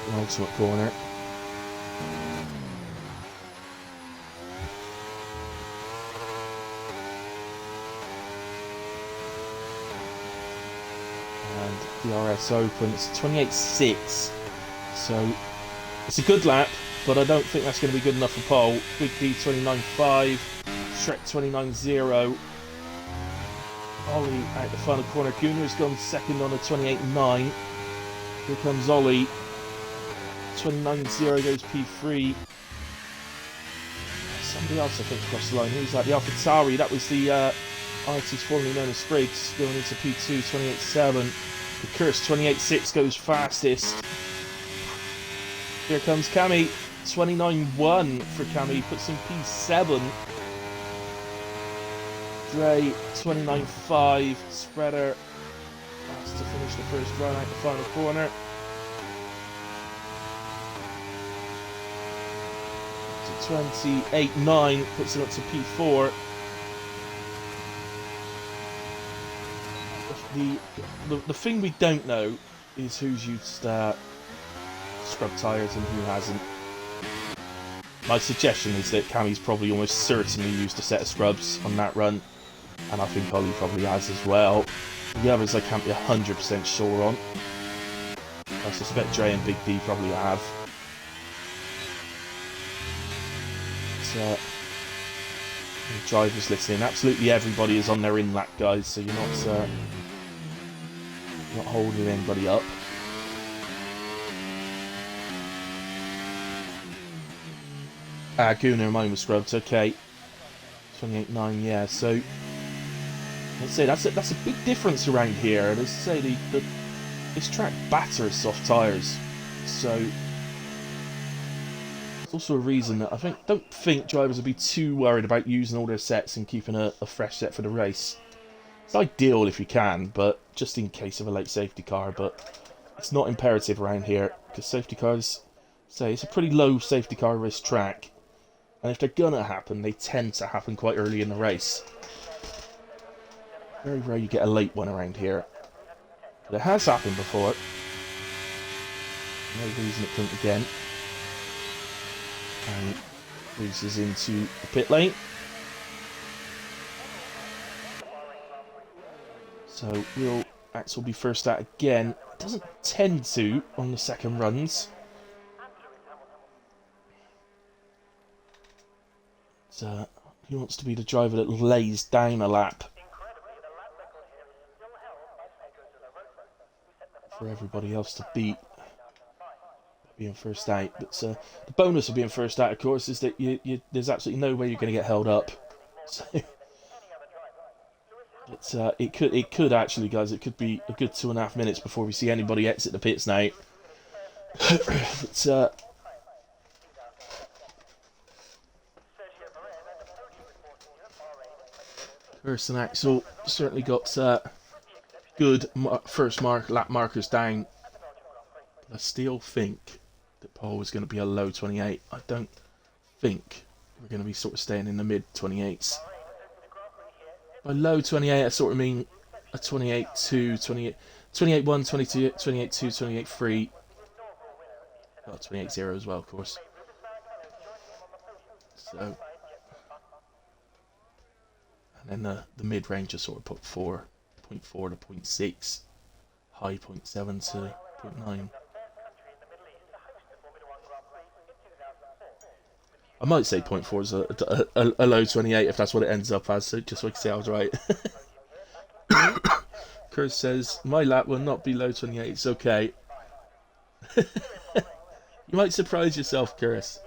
The ultimate corner. And PRS open. It's 28.6. So it's a good lap, but I don't think that's going to be good enough for pole. Big D 29.5. Shrek 29.0. Ollie out the final corner. Gunnar has gone second on a 28.9. Here comes Ollie. 29.0 goes P3. Somebody else I think crossed the line. Who's that? The AlphaTauri. That was the artist formerly known as Spriggs going into P2 28.7. The Curse 28.6 goes fastest. Here comes Cammy. 29.1 for Cammy. Puts in P7. Dre, 29.5, Spreader, has to finish the first run out the final corner. To 28.9, puts it up to P4. The thing we don't know is who's used scrub tyres and who hasn't. My suggestion is that Cammy's probably almost certainly used a set of scrubs on that run. And I think Ollie probably has as well. The others I can't be 100% sure on. I suspect Dre and Big D probably have. But, drivers listening, absolutely everybody is on their in-lap, guys, so you're not holding anybody up. Gunnar, mine was scrubbed, okay. 28.9, yeah, so let's say that's a big difference around here. And as I say, this track batters soft tyres, so it's also a reason that I don't think drivers would be too worried about using all their sets and keeping a fresh set for the race. It's ideal if you can, but just in case of a late safety car. But it's not imperative around here because safety cars, say, it's a pretty low safety car risk track. And if they're gonna happen, they tend to happen quite early in the race. Very rare you get a late one around here. But it has happened before. No reason it couldn't again. And loses into the pit lane. So Axel will be first out again. Doesn't tend to on the second runs. He wants to be the driver that lays down a lap for everybody else to beat. being first out. But the bonus of being first out, of course, is that there's absolutely no way you're going to get held up. So it could actually, guys, it could be a good 2.5 minutes before we see anybody exit the pits now. But Kirsten Axel certainly got good first lap markers down. But I still think that Paul was going to be a low 28. I don't think we're going to be sort of staying in the mid 28s. By low 28, I sort of mean a 28-2, 28, 28-1, 22, 28-2, 28-3. Well, 28-0 as well, of course. So, and then the mid-range is sort of put 4.4 to 0.6, high 0.7 to 0.9. I might say 0.4 is a low 28 if that's what it ends up as, so just so I can say I was right. Kurt says, my lap will not be low 28, it's okay. You might surprise yourself, Chris.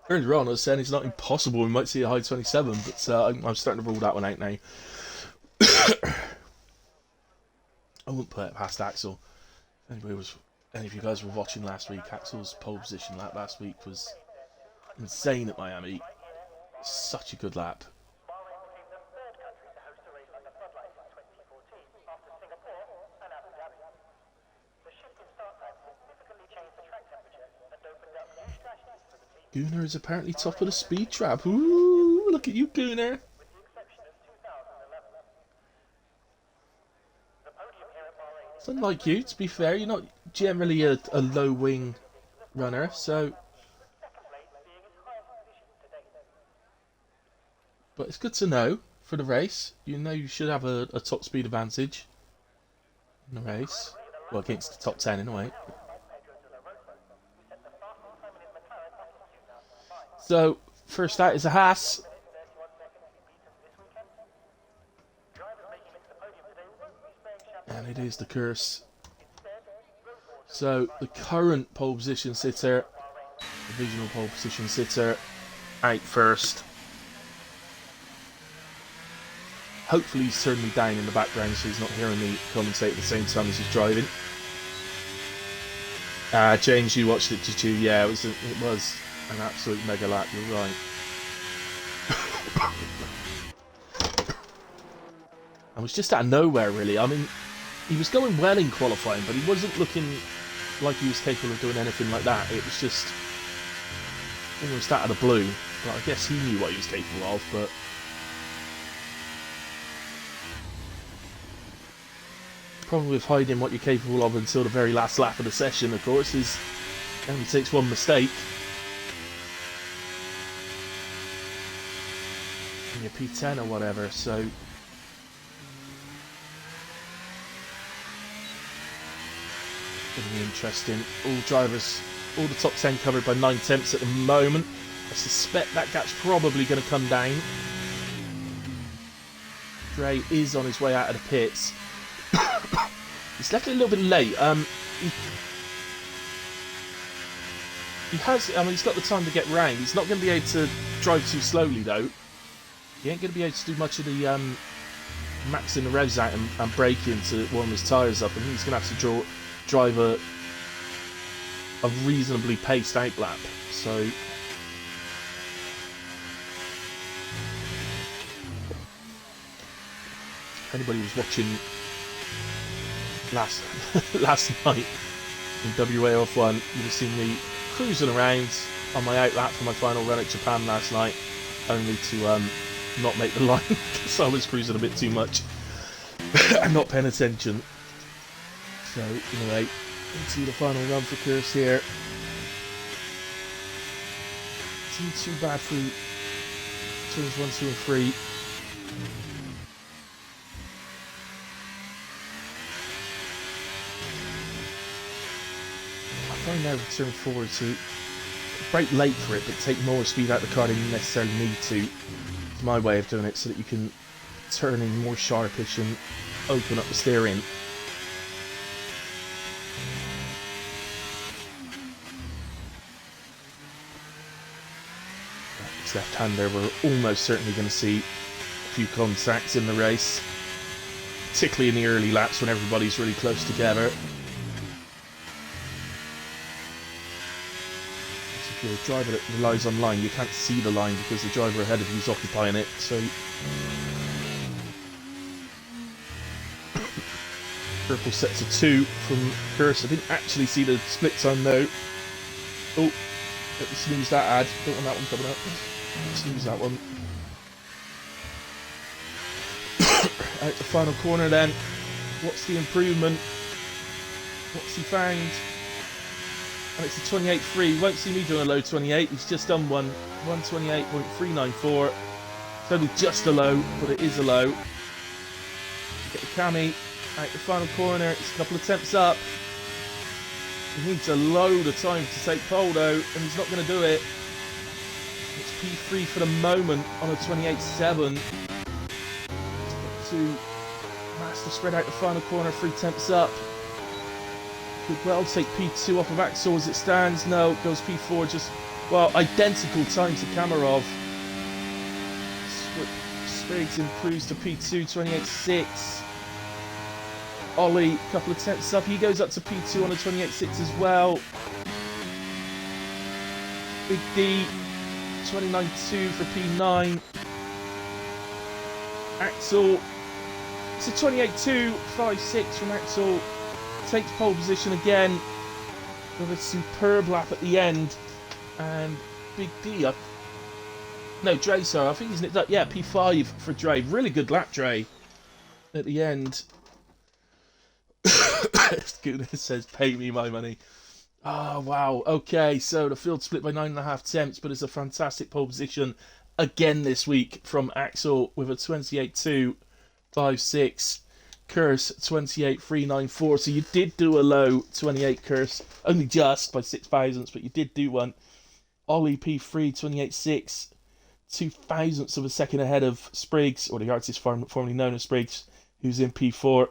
Earlier on I was saying it's not impossible we might see a high 27, but I'm starting to rule that one out now. I wouldn't put it past Axel. If any of you guys were watching last week, Axel's pole position lap last week was insane at Miami. Such a good lap. Gunnar is apparently top of the speed trap. Ooh, look at you, Gunnar. It's unlike you, to be fair. You're not generally a low wing runner, so. But it's good to know for the race. You know you should have a top speed advantage in the race. Well, against the top 10 in a way. So, first out is a Haas. And it is the curse. So, the current pole position sitter, the divisional pole position sitter, out first. Hopefully he's turned me down in the background so he's not hearing me commentate at the same time as he's driving. James, you watched it, did you? Yeah, it was an absolute mega lap, you're right. I was just out of nowhere, really. I mean, he was going well in qualifying, but he wasn't looking like he was capable of doing anything like that. It was just almost out of the blue. But I guess he knew what he was capable of, but the problem with hiding what you're capable of until the very last lap of the session, of course, is it only takes one mistake and you're P10 or whatever, so going to be interesting. All drivers, all the top 10 covered by 9 tenths at the moment. I suspect that gap's probably going to come down. Gray is on his way out of the pits. He's left it a little bit late. He has, I mean, he's got the time to get round. He's not going to be able to drive too slowly, though. He ain't going to be able to do much of the maxing the revs out and braking to warm his tyres up. And he's going to have to drive a reasonably paced out lap. So if anybody was watching last night in WAF1, you'd have seen me cruising around on my out lap for my final run at Japan last night, only to not make the line because I was cruising a bit too much and not paying attention. So anyway, into the final run for Kurse here. Isn't too bad for turns 1, 2 and 3. I find now with turn 4 to brake late for it, but take more speed out of the car than you necessarily need to. It's my way of doing it so that you can turn in more sharpish and open up the steering. fast left-hander, we're almost certainly going to see a few contacts in the race, particularly in the early laps when everybody's really close together. So if you're a driver that relies on line, you can't see the line because the driver ahead of you is occupying it. So Purple sets a 2 from Curse. I didn't actually see the split time though. Oh, let me snooze that ad. Don't want that one coming up. Snooze that one. Out the final corner then. What's the improvement? What's he found? And it's a 28.3. Won't see me doing a low 28. He's just done one. 128.394. It's only just a low, but it is a low. Get the cami. Out the final corner. It's a couple of attempts up. He needs a load of time to take pole though, and he's not going to do it. It's P3 for the moment on a 28.7. To master spread out the final corner, 3 attempts up. Could well take P2 off of Axel as it stands. No, it goes P4, just, well, identical time to Kamarov. Spriggs improves to P2, 28.6. Ollie, a couple of attempts up. He goes up to P2 on a 28.6 as well. Big D, 29.2 for P9. Axel, it's a 28.2, 5.6 from Axel. Takes pole position again with a superb lap at the end. And Big D, no, Dre, sorry, I think he's nicked up. Yeah, P5 for Dre. Really good lap, Dre, at the end. Goodness says, pay me my money. Oh, wow. Okay, so the field split by 9.5 attempts, but it's a fantastic pole position again this week from Axel with a 28.2, 5.6. Curse, 28.394. So you did do a low 28 Curse, only just by 6 thousandths, but you did do one. Ollie P3, 28.6. 2 thousandths of a second ahead of Spriggs, or the artist formerly known as Spriggs, who's in P4.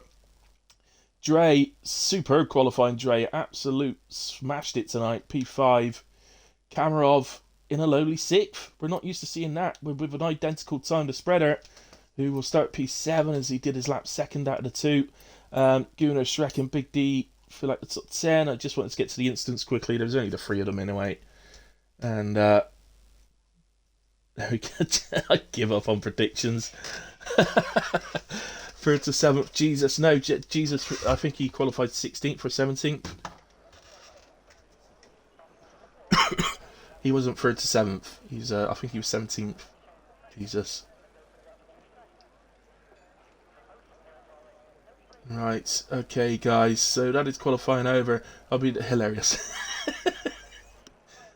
Dre, superb qualifying Dre, absolute smashed it tonight, P5. Kamarov in a lowly 6th. We're not used to seeing that with an identical time to Spreader, who will start P7 as he did his lap second out of the 2. Gunnar, Shrek and Big D feel like the top 10. I just wanted to get to the instance quickly. There was only the 3 of them anyway. And there we go. I give up on predictions. 3rd to 7th, Jesus. No, Jesus, I think he qualified 16th or 17th. He wasn't 3rd to 7th. He's, I think he was 17th. Jesus. Right, okay, guys. So that is qualifying over. I'll be hilarious.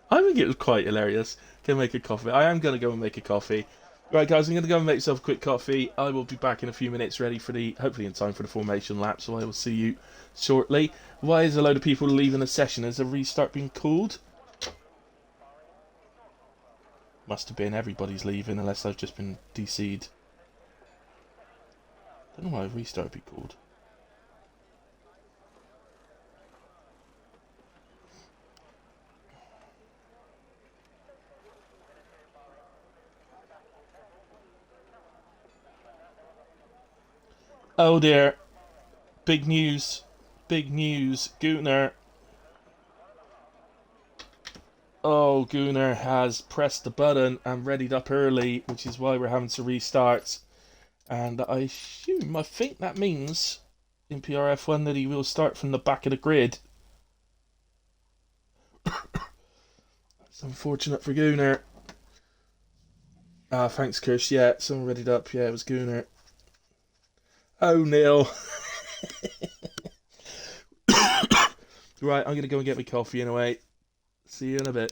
I think it was quite hilarious. Go make a coffee. I am going to go and make a coffee. Right, guys, I'm going to go and make myself a quick coffee. I will be back in a few minutes, ready for hopefully in time for the formation lap, so I will see you shortly. Why is a load of people leaving the session? Has a restart been called? Must have been. Everybody's leaving, unless I've just been DC'd. Don't know why a restart would be called. Oh dear. Big news. Big news. Gunnar. Oh, Gunnar has pressed the button and readied up early, which is why we're having to restart. And I think that means in PRF1 that he will start from the back of the grid. That's unfortunate for Gunnar. Ah, thanks, Kirsch. Yeah, someone readied up. Yeah, it was Gunnar. Oh, Neil. Right, I'm going to go and get my coffee anyway. See you in a bit.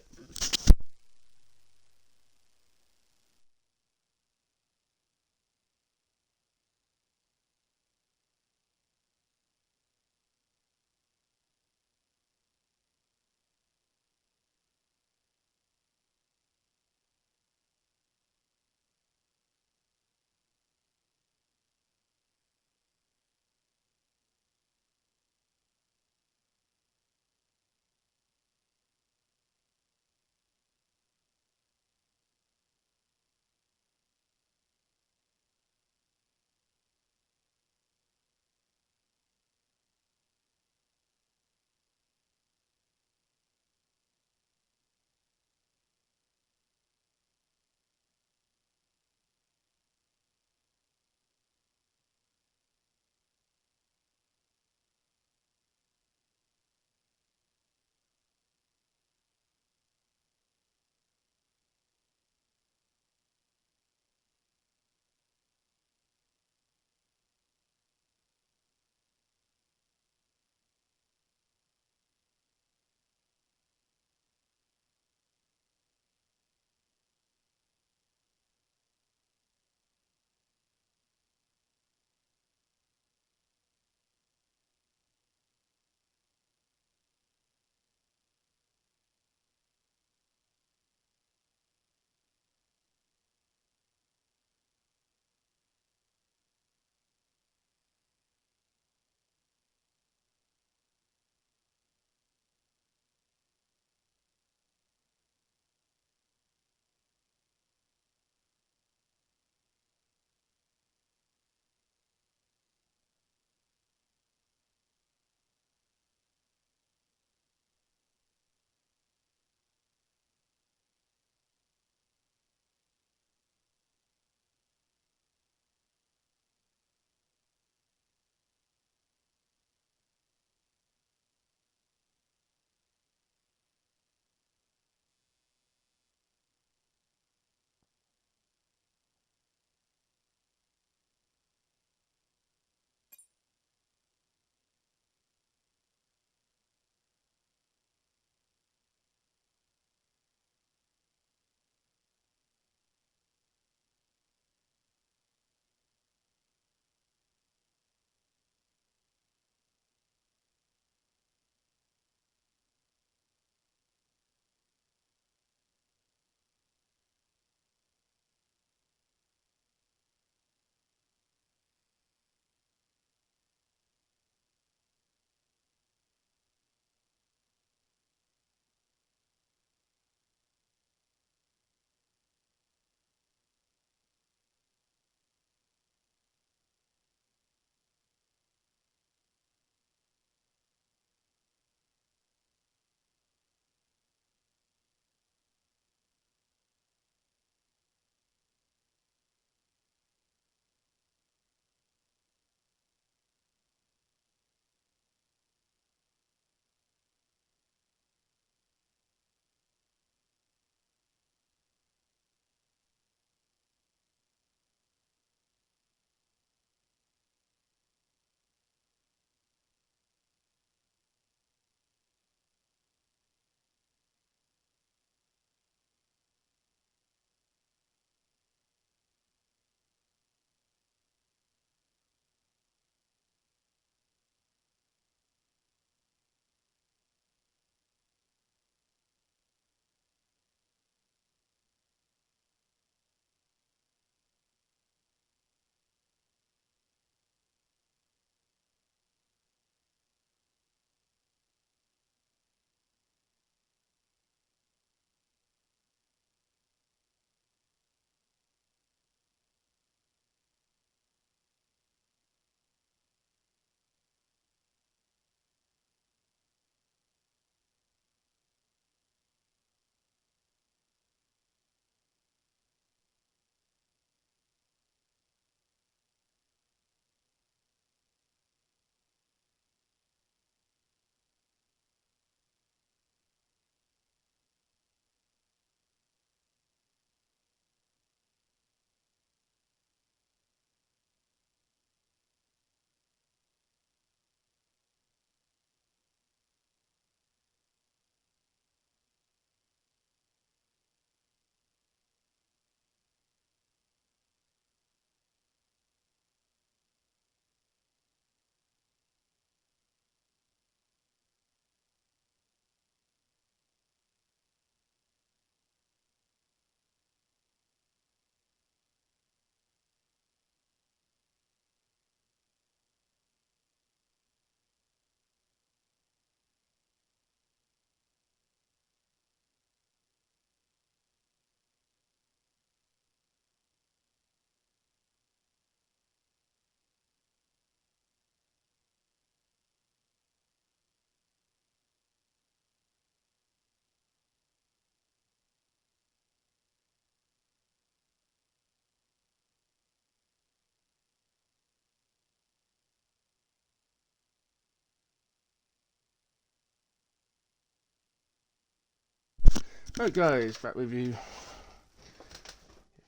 Right guys, back with you.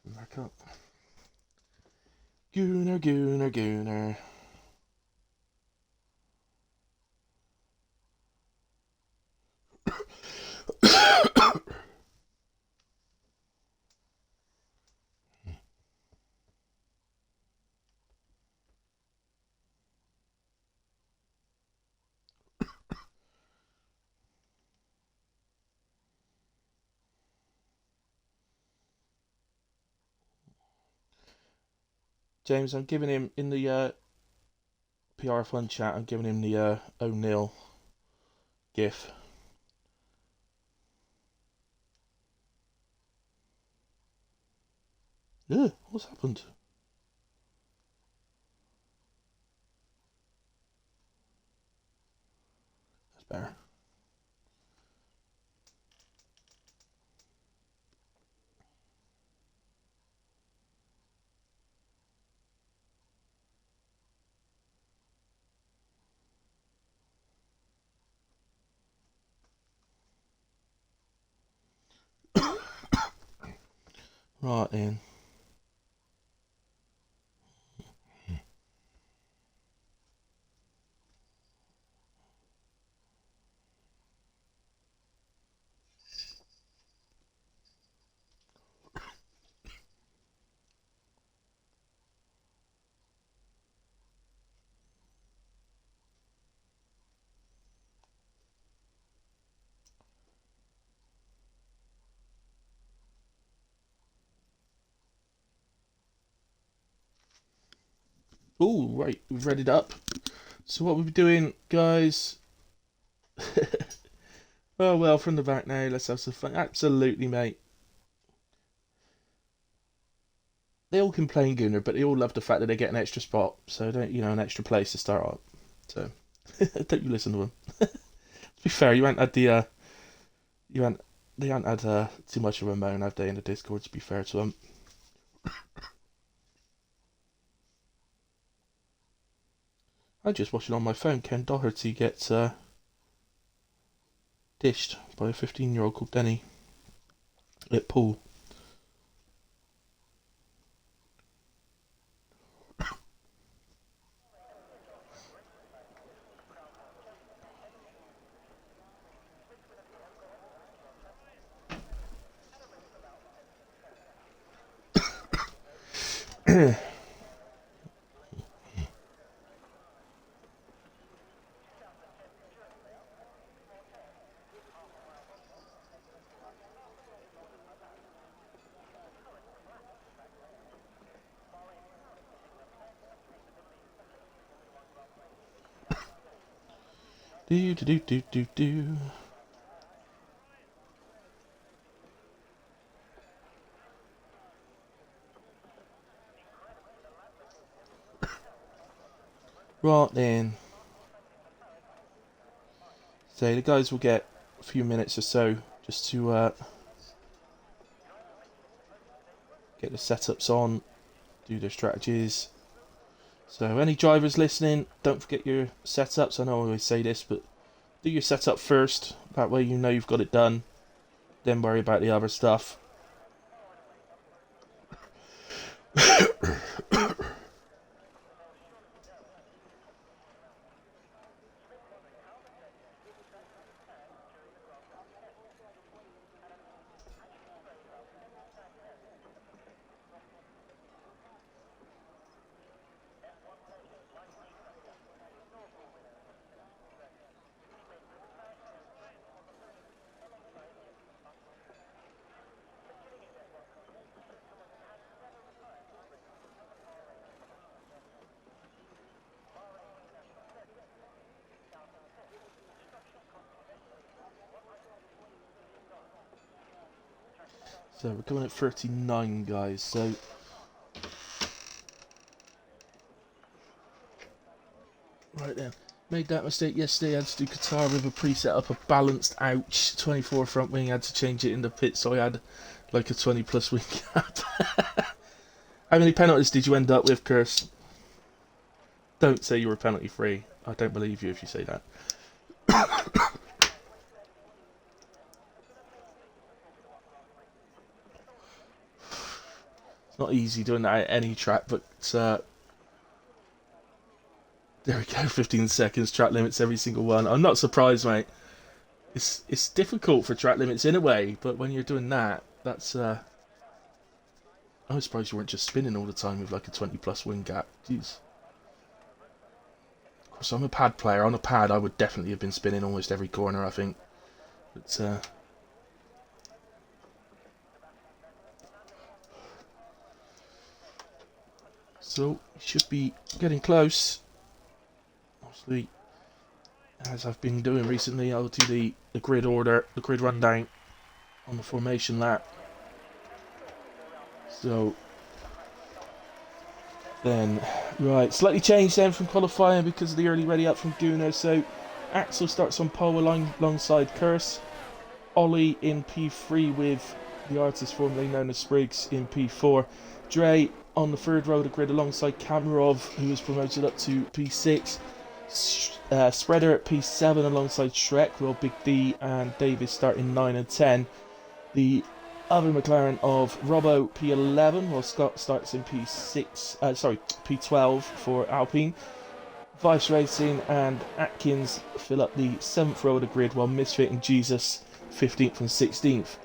Back up. Gooner, gooner, gooner. James, I'm giving him in the PRF1 chat. I'm giving him the O'Neill gif. Ugh, what's happened? That's better. Right then. Oh, right, we've read it up. So what we'll be doing, guys... Oh, well, from the back now, let's have some fun. Absolutely, mate. They all complain, Gunnar, but they all love the fact that they get an extra spot. So, don't an extra place to start up. So, don't you listen to them. To be fair, you ain't had the... They haven't had too much of a moan, have they, in the Discord, to be fair to them. I just watched it on my phone. Ken Doherty gets dished by a 15-year-old called Denny at pool. Do do do do do do. Right then. So the guys will get a few minutes or so just to get the setups on, do their strategies. So any drivers listening, don't forget your setups. I know I always say this, but do your setup first. That way you know you've got it done. Then worry about the other stuff. So we're going at 39, guys. So right then, made that mistake yesterday. I had to do Qatar with a preset up a balanced ouch 24 front wing. I had to change it in the pit, so I had like a 20 plus wing gap. How many penalties did you end up with, Curse? Don't say you were penalty free. I don't believe you if you say that. Not easy doing that at any track, but there we go, 15 seconds, track limits every single one. I'm not surprised, mate. It's difficult for track limits in a way, but when you're doing that, that's I was surprised you weren't just spinning all the time with like a 20 plus win gap. Jeez. Of course, I'm a pad player. On a pad, I would definitely have been spinning almost every corner, I think. But so you should be getting close. Obviously, as I've been doing recently, I'll do the grid order, the grid rundown on the formation lap. So then, right, slightly changed then from qualifying because of the early ready up from Gunnar. So Axel starts on pole alongside Curse. Ollie in P3 with the artist formerly known as Spriggs in P4. Dre on the third row of the grid alongside Kamarov, who was promoted up to P6. Spreader at P7 alongside Shrek, while Big D and Davis start in 9 and 10. The other McLaren of Robbo P11, while Scott starts in P12 for Alpine. Vice Racing and Atkins fill up the 7th row of the grid, while Misfit and Jesus 15th and 16th.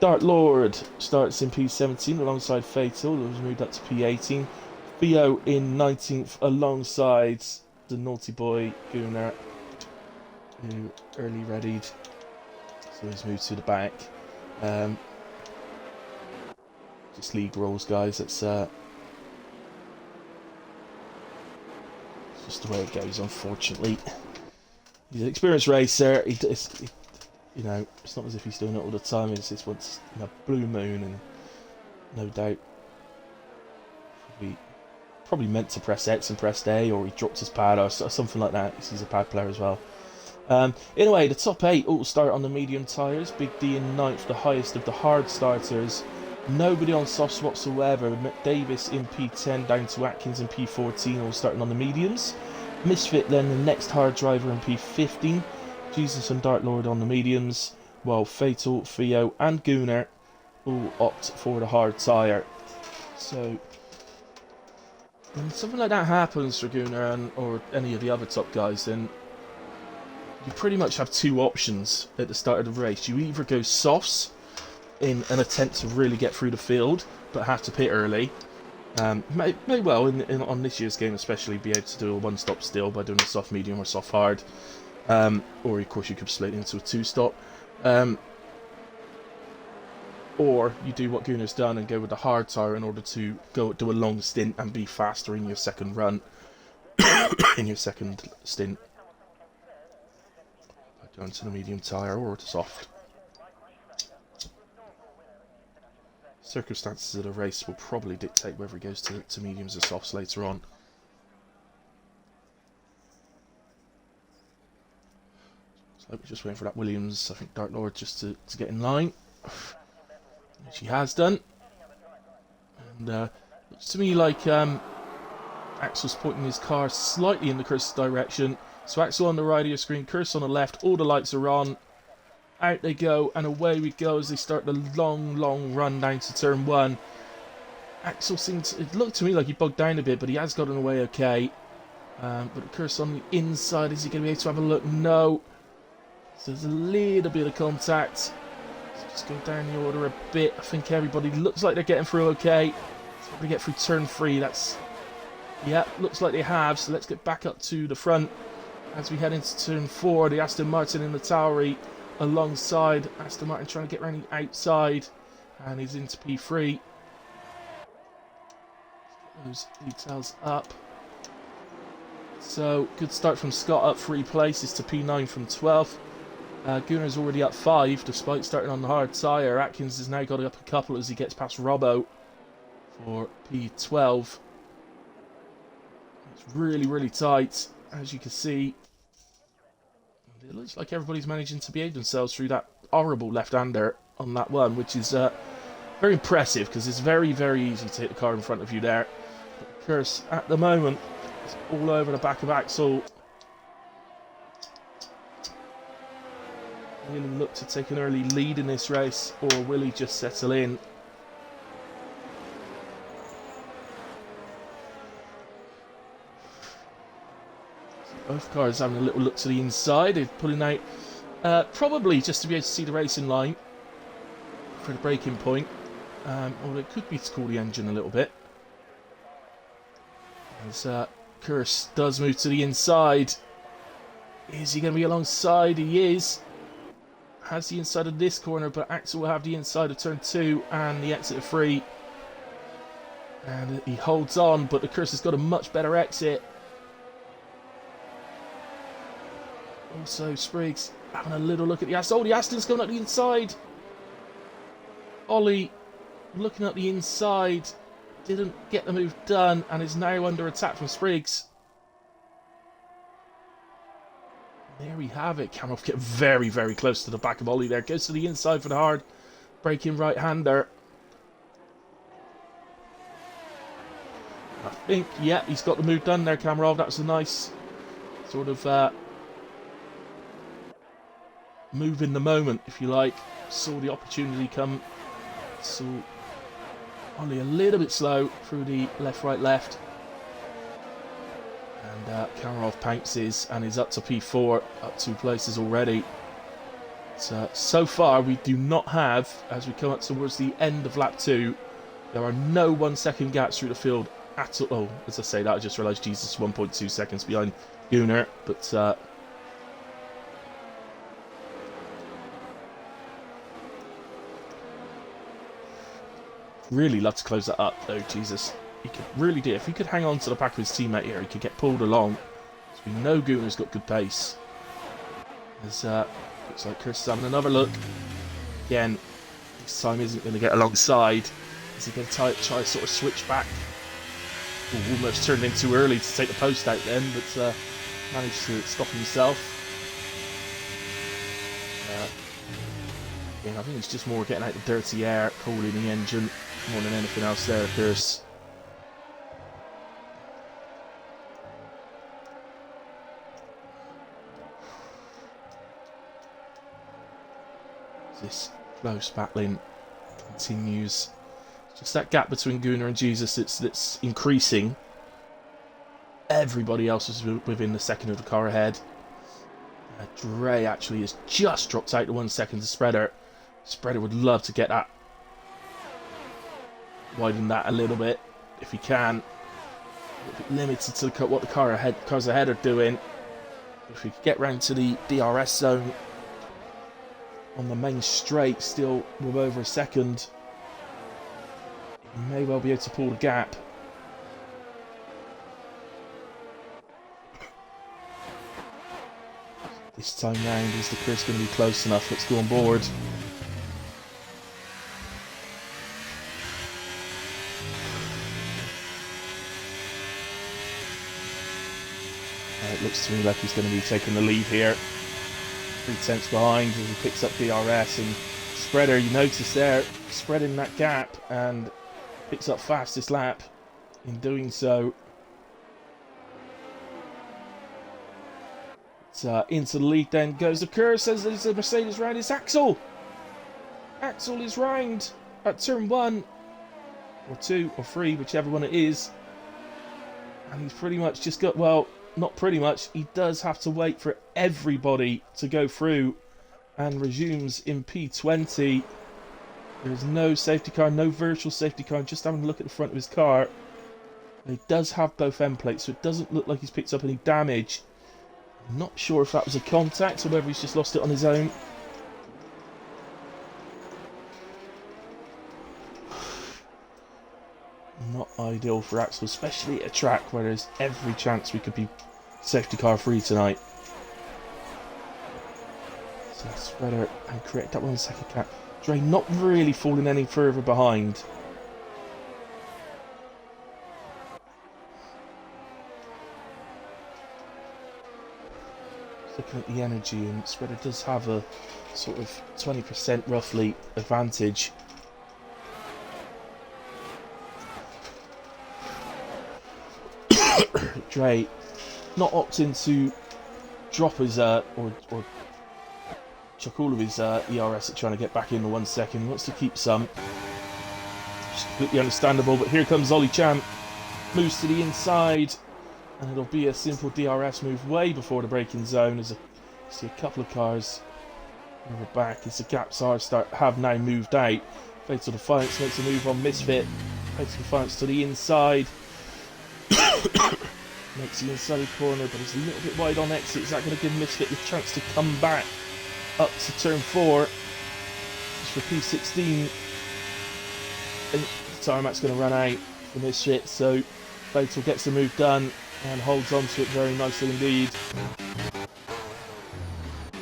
Dark Lord starts in P17 alongside Fatal, who was moved up to P18. Theo in 19th alongside the naughty boy Gunnar, who early readied, so he's moved to the back. Just league rules, guys. It's just the way it goes, unfortunately. He's an experienced racer. You know, it's not as if he's doing it all the time. It's just once in a blue moon, and no doubt he probably meant to press X and pressed A, or he dropped his pad or something like that. He's a pad player as well. Anyway, the top 8 all start on the medium tyres. Big D in 9th, the highest of the hard starters. Nobody on softs whatsoever. Davis in P10 down to Atkins in P14, all starting on the mediums. Misfit then the next hard driver in P15. Jesus and Dark Lord on the mediums, while Fatal, Theo and Gunnar all opt for the hard tyre. So when something like that happens for Gunnar or any of the other top guys, then you pretty much have two options at the start of the race. You either go softs in an attempt to really get through the field, but have to pit early. May well, on this year's game especially, be able to do a one-stop still by doing a soft medium or soft hard. Or of course you could split into a two-stop. Or you do what Gunnar's done and go with the hard tyre in order to go do a long stint and be faster in your second run. In your second stint. By going to the medium tyre or to soft. Circumstances of the race will probably dictate whether he goes to mediums or softs later on. So we're just waiting for that Williams, I think Dark Lord, just to get in line. Which he has done. And looks to me like Axel's pointing his car slightly in the Curse's direction. So Axel on the right of your screen, Curse on the left, all the lights are on. Out they go, and away we go as they start the long run down to turn 1. Axel it looked to me like he bogged down a bit, but he has gotten away okay. But Curse on the inside, is he going to be able to have a look? No. So there's a little bit of contact. So just go down the order a bit. I think everybody looks like they're getting through okay. So we get through turn 3. Yeah, looks like they have. So let's get back up to the front as we head into turn 4. The Aston Martin in the Towery alongside Aston Martin trying to get around the outside, and he's into P3. Those details up. So good start from Scott, up 3 places to P9 from 12th. Gunnar's already up 5 despite starting on the hard tyre. Atkins has now got up a couple as he gets past Robbo for P12. It's really tight, as you can see. It looks like everybody's managing to behave themselves through that horrible left-hander on that one, which is very impressive because it's very easy to hit the car in front of you there. But Curse, at the moment, is all over the back of Axel. Will he look to take an early lead in this race, or will he just settle in? Both cars having a little look to the inside. They're pulling out probably just to be able to see the racing line for the braking point. Or it could be to cool the engine a little bit. As Curse does move to the inside. Is he going to be alongside? He is. Has the inside of this corner, but Axel will have the inside of turn 2 and the exit of 3. And he holds on, but the Curse has got a much better exit. Also, Spriggs having a little look at the Aston. Oh, the Aston's going up the inside. Ollie looking at the inside. Didn't get the move done and is now under attack from Spriggs. There we have it. Kamarov get very, very close to the back of Ollie there. Goes to the inside for the hard braking right-hander. I think, yeah, he's got the move done there, Kamarov. That's a nice sort of move in the moment, if you like. Saw the opportunity come. Saw Ollie a little bit slow through the left, right, left. And Kamarov pounces and is up to P4, up 2 places already. So far, we do not have, as we come up towards the end of lap 2, there are no 1 second gaps through the field at all. Oh, as I say that, I just realised Jesus 1.2 seconds behind Gunnar, but really love to close that up, though, Jesus. He could really do it. If he could hang on to the back of his teammate here, he could get pulled along. So we know Gunnar's got good pace. As looks like Chris is having another look. Again, this time isn't going to get alongside. Is he going to try to sort of switch back? Ooh, almost turned in too early to take the post out then, but managed to stop himself. I think it's just more getting out the dirty air, cooling the engine more than anything else there, Pierce. This close battling continues. Just that gap between Gunnar and Jesus that's increasing. Everybody else is within the second of the car ahead. Dre actually has just dropped out to 1 second to Spreader. Spreader would love to get that, widen that a little bit if he can. A little bit limited to what the cars ahead are doing. If we could get round to the DRS zone on the main straight, still with over a second, he may well be able to pull the gap. This time round, is the Chris going to be close enough? Let's go on board. It looks to me like he's going to be taking the lead here. 3/10 behind as he picks up DRS, and Spreader, you notice there, spreading that gap and picks up fastest lap in doing so. Into the lead then goes the Curse, says there's a Mercedes round. It's Axel! Axel is round at turn 1 or 2 or 3, whichever one it is. And he's pretty much just got, well, not pretty much, he does have to wait for everybody to go through and resumes in P20. There's no safety car, no virtual safety car. Just having a look at the front of his car. He does have both end plates, so it doesn't look like he's picked up any damage. I'm not sure if that was a contact or whether he's just lost it on his own. Not ideal for Axel, especially at a track where there's every chance we could be safety car free tonight. So Spreader and create that 1 second gap. Dre not really falling any further behind. Looking at the energy, and Spreader does have a sort of 20% roughly advantage. Dre not opting to drop his or chuck all of his ERS at trying to get back in the 1 second. He wants to keep some, which is completely understandable. But here comes Ollie Champ, moves to the inside And it'll be a simple DRS move way before the braking zone. As you see a couple of cars over back as the gaps have now moved out. Fatal Defiance makes a move on Misfit. Fatal Defiance to the inside. Makes the inside corner, but it's a little bit wide on exit. Is that going to give Misfit the chance to come back up to turn 4? Just for P16. I think the tarmac's going to run out for Misfit, so Fatal gets the move done and holds on to it very nicely indeed.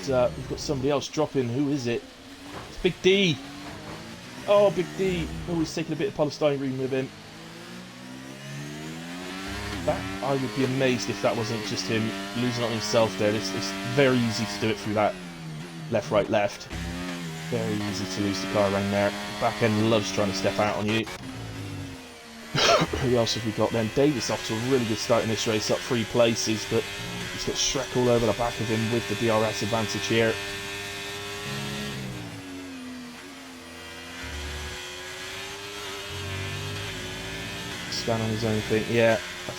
But, we've got somebody else dropping. Who is it? It's Big D. Oh, Big D. Oh, he's taking a bit of polystyrene with him. That, I would be amazed if that wasn't just him losing on himself there. It's very easy to do it through that left, right, left. Very easy to lose the car around there. The back end loves trying to step out on you. Who else have we got then? Davis off to a really good start in this race, up 3 places, but he's got Shrek all over the back of him with the DRS advantage here. Scan on his own thing. Yeah, I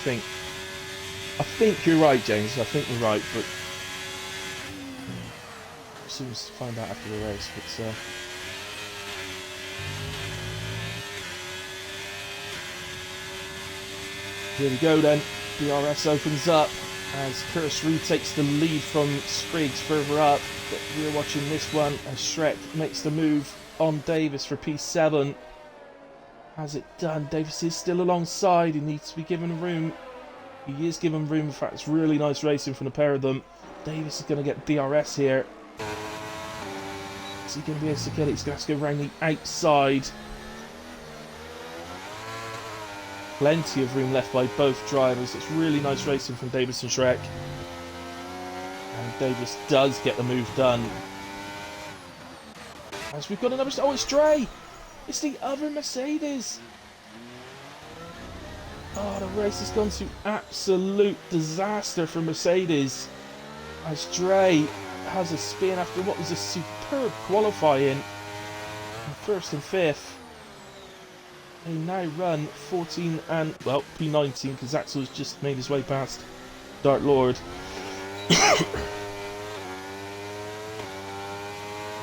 think you're right, James. I think you're right, but as soon as we find out after the race. But here we go then. DRS opens up as Curtis retakes the lead from Spriggs further up. But we're watching this one as Shrek makes the move on Davis for P7. Has it done? Davis is still alongside. He needs to be given room. He is given room. In fact, it's really nice racing from the pair of them. Davis is going to get DRS here. Is he going to be able to get it? He's going to have to go around the outside. Plenty of room left by both drivers. It's really nice racing from Davis and Shrek. And Davis does get the move done. As we've got another... Oh, it's Dre! It's the other Mercedes! Oh, the race has gone to absolute disaster for Mercedes. As Dre has a spin after what was a superb qualifying. In 1st and 5th. They now run 14 and, well, P19 because Axel's just made his way past Dark Lord.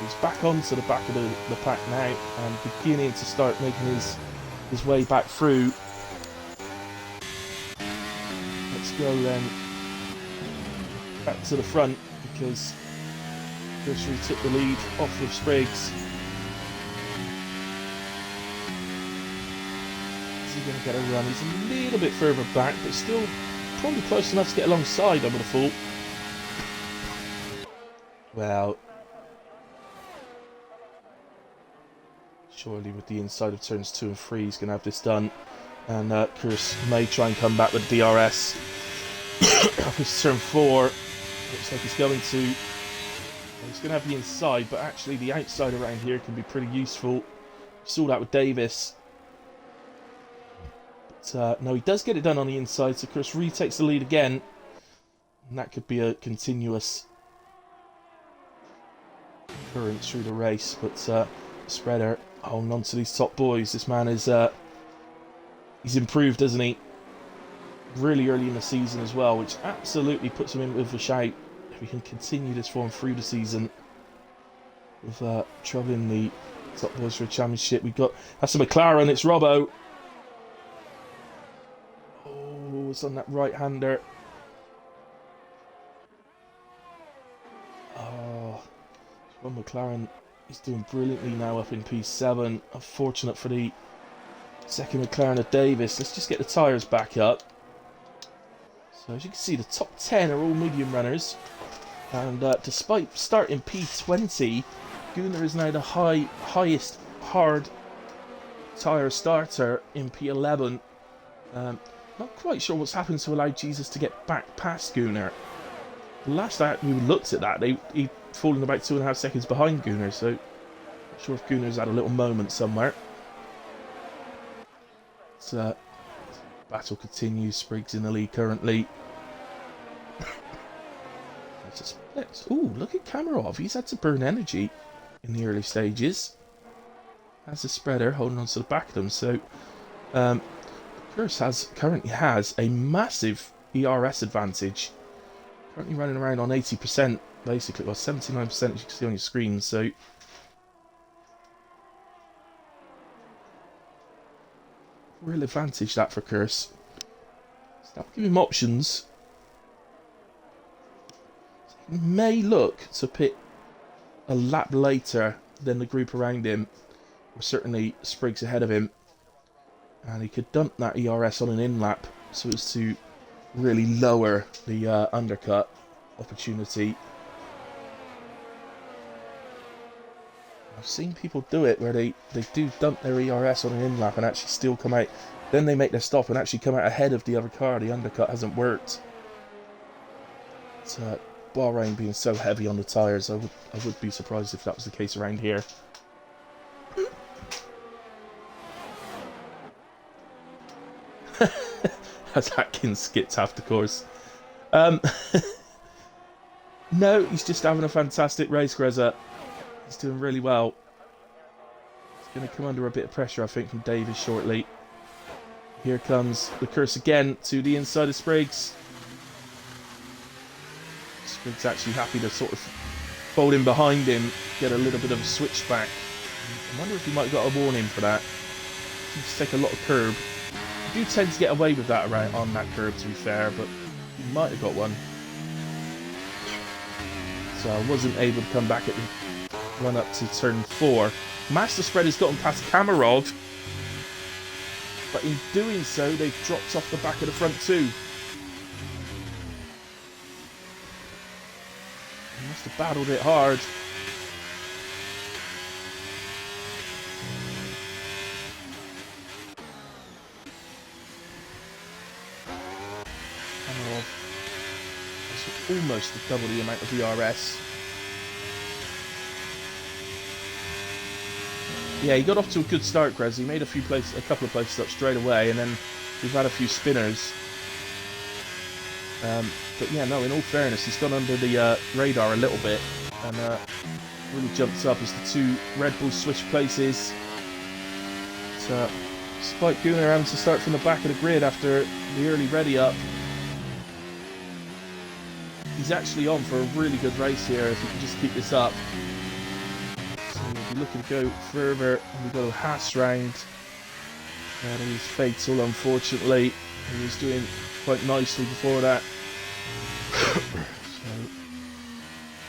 He's back onto the back of the pack now and beginning to start making his way back through. Let's go then back to the front because Chris took the lead off of Spriggs. Is he going to get a run? He's a little bit further back, but still probably close enough to get alongside, I would have thought. Well, surely with the inside of turns 2 and 3, he's going to have this done. And Chris may try and come back with DRS. Up his turn 4. Looks like he's going to... He's going to have the inside, but actually the outside around here can be pretty useful. We saw that with Davis. But no, he does get it done on the inside, so Chris retakes the lead again. And that could be a continuous occurrence through the race. But Spreader holding on to these top boys. This man is... he's improved, hasn't he? Really early in the season as well, which absolutely puts him in with a shout if we can continue this form through the season with troubling the top boys for a championship. We've got that's a McLaren, it's Robbo. Oh, it's on that right-hander. Oh, Ron McLaren is doing brilliantly now up in P7. Unfortunate for the second McLaren of Davis. Let's just get the tyres back up. So as you can see, the top 10 are all medium runners. And despite starting P20, Gunnar is now the highest hard tyre starter in P11. Not quite sure what's happened to allow Jesus to get back past Gunnar. The last time we looked at that, he'd fallen about 2.5 seconds behind Gunnar, so not sure if Gunnar's had a little moment somewhere. So, battle continues. Spriggs in the lead currently. Ooh, look at Kamarov. He's had to burn energy in the early stages. As a Spreader holding on to the back of them. So, Curse currently has a massive ERS advantage. Currently running around on 80%, basically, well 79% as you can see on your screen, so real advantage that for Curse. So that'll give him options. So he may look to pit a lap later than the group around him, or certainly Spriggs ahead of him, and he could dump that ERS on an in-lap so as to really lower the undercut opportunity. I've seen people do it where they do dump their ERS on an in-lap and actually still come out. Then they make their stop and actually come out ahead of the other car. The undercut hasn't worked. But, Bahrain being so heavy on the tyres, I would be surprised if that was the case around here. As Atkins skipped half the course. No, he's just having a fantastic race, Greza. He's doing really well. He's going to come under a bit of pressure, I think, from Davis shortly. Here comes the Curse again to the inside of Spriggs. Spriggs actually happy to sort of fold in behind him, get a little bit of a switchback. I wonder if he might have got a warning for that. He seems to take a lot of curb. I do tend to get away with that around on that curb, to be fair, but he might have got one. So I wasn't able to come back at the run up to turn 4. Master Spread has gotten past Kamarov, but in doing so, they've dropped off the back of the front two. He must have battled it hard. Kamarov has almost double the amount of ERS. Yeah, he got off to a good start, Grez. He made a couple of places up straight away, and then we've had a few spinners. But yeah, no, in all fairness, he's gone under the radar a little bit, and really jumped up as the two Red Bulls switch places. So, despite Gunnar having to start from the back of the grid after the early ready up, he's actually on for a really good race here if he can just keep this up. We'll be looking to go further, and we've got a Haas round. And he's fatal, unfortunately. He was doing quite nicely before that. So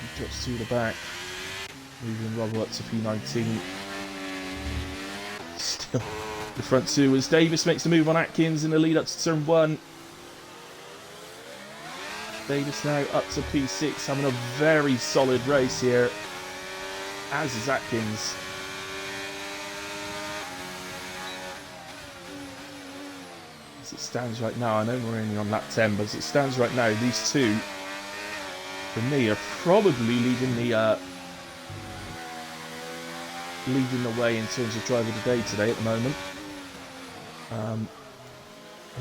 he drops to the back, moving Robbo up to P19. Still, the front two as Davis makes the move on Atkins in the lead up to turn 1. Davis now up to P6, having a very solid race here, as is Atkins. As it stands right now, I know we're only on lap 10, but as it stands right now, these two, for me, are probably leading the way in terms of driver of the day today at the moment.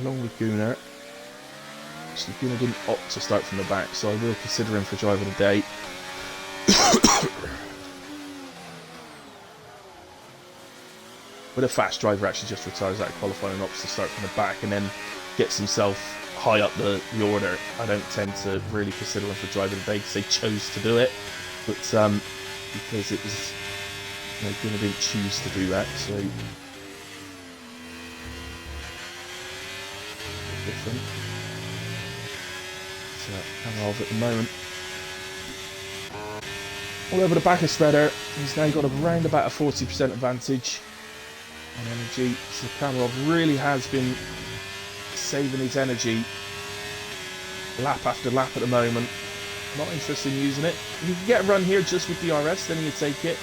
Along with Gunnar. Actually, Gunnar didn't opt to start from the back, so I will consider him for driver of the day. But a fast driver actually just retires out of qualifying and opts to start from the back and then gets himself high up the order. I don't tend to really consider him for driver of the day because they chose to do it, but because it was, Gunnar didn't choose to do that, so different. So Kamarov at the moment. All over the back of Spreader, he's now got around about a 40% advantage on energy. So Kamarov really has been saving his energy lap after lap at the moment. Not interested in using it. If you can get a run here just with DRS, then he'd take it.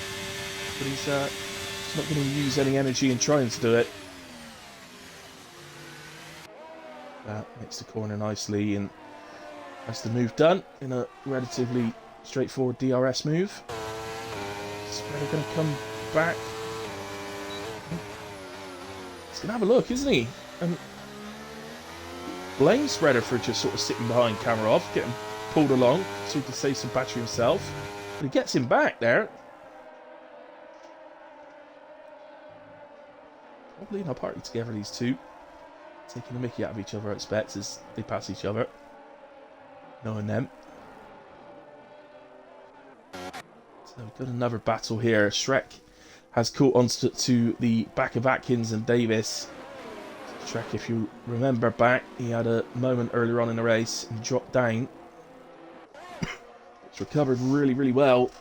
But he's not going to use any energy in trying to do it. That makes the corner nicely, and that's the move done in a relatively straightforward DRS move. Spreader going to come back. He's going to have a look, isn't he? And blame Spreader for just sort of sitting behind Kamarov, getting pulled along so he can save some battery himself. But he gets him back there. Probably in a party together, these two. taking the mickey out of each other, I expect, as they pass each other. Knowing them. So we've got another battle here. Shrek has caught on to the back of Atkins and Davis. Shrek, if you remember back, he had a moment earlier on in the race and dropped down. It's recovered really, really well.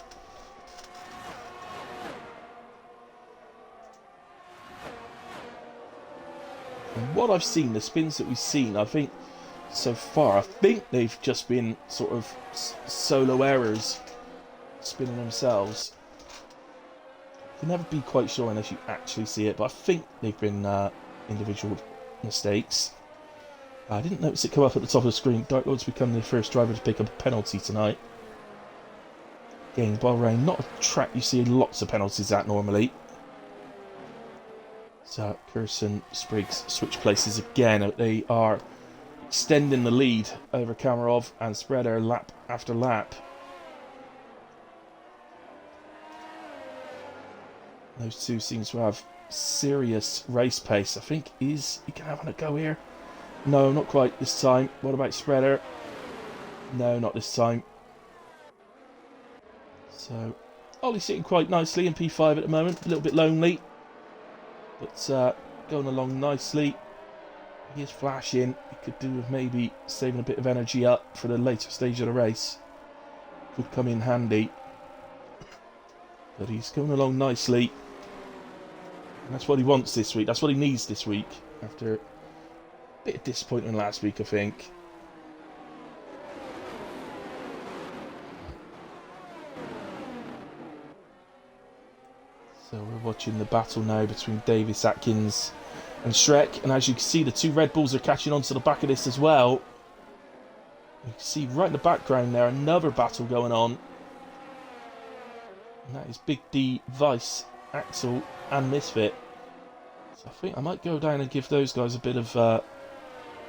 From what I've seen, the spins that we've seen, I think so far, I think they've just been sort of solo errors spinning themselves. You can never be quite sure unless you actually see it, but I think they've been individual mistakes. I didn't notice it come up at the top of the screen. Dark Lord's become the first driver to pick up a penalty tonight. Again, Bahrain, not a track you see lots of penalties at normally. So, Curse and Spriggs switch places again. They are extending the lead over Kamarov and Spreader lap after lap. Those two seem to have serious race pace. I think he can have a go here. No, not quite this time. What about Spreader? No, not this time. So, Ollie's sitting quite nicely in P5 at the moment. A little bit lonely, but going along nicely. He is flashing. He could do with maybe saving a bit of energy up for the later stage of the race. Could come in handy. But he's going along nicely. And that's what he wants this week. That's what he needs this week. After a bit of disappointment last week, I think. So we're watching the battle now between Davis, Atkins and Shrek. And as you can see, the two Red Bulls are catching on to the back of this as well. You can see right in the background there, another battle going on. And that is Big D, Vice, Axel and Misfit. So I think I might go down and give those guys a bit of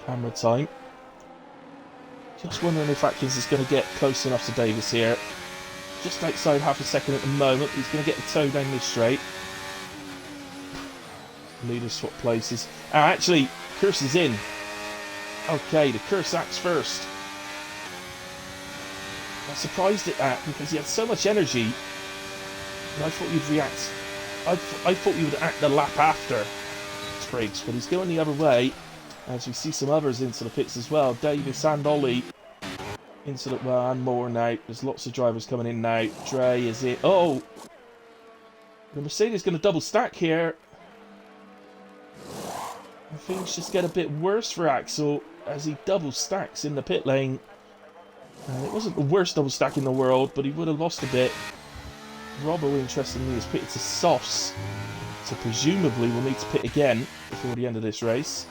camera time. Just wondering if Atkins is going to get close enough to Davis here. Just outside half a second at the moment. He's going to get the toe down this straight. Leaders swap places. Actually, Curse is in. Okay, the Curse acts first. I was surprised at that because he had so much energy. And I thought he'd react. I thought he would act the lap after Spriggs, but he's going the other way. As we see some others into the pits as well. Davis and Ollie into the, well, and more now. There's lots of drivers coming in now. Dre is it? Oh! The Mercedes going to double stack here. And things just get a bit worse for Axel as he double stacks in the pit lane. It wasn't the worst double stack in the world, but he would have lost a bit. Robbo, interestingly, is pitted to softs, so presumably we'll need to pit again before the end of this race.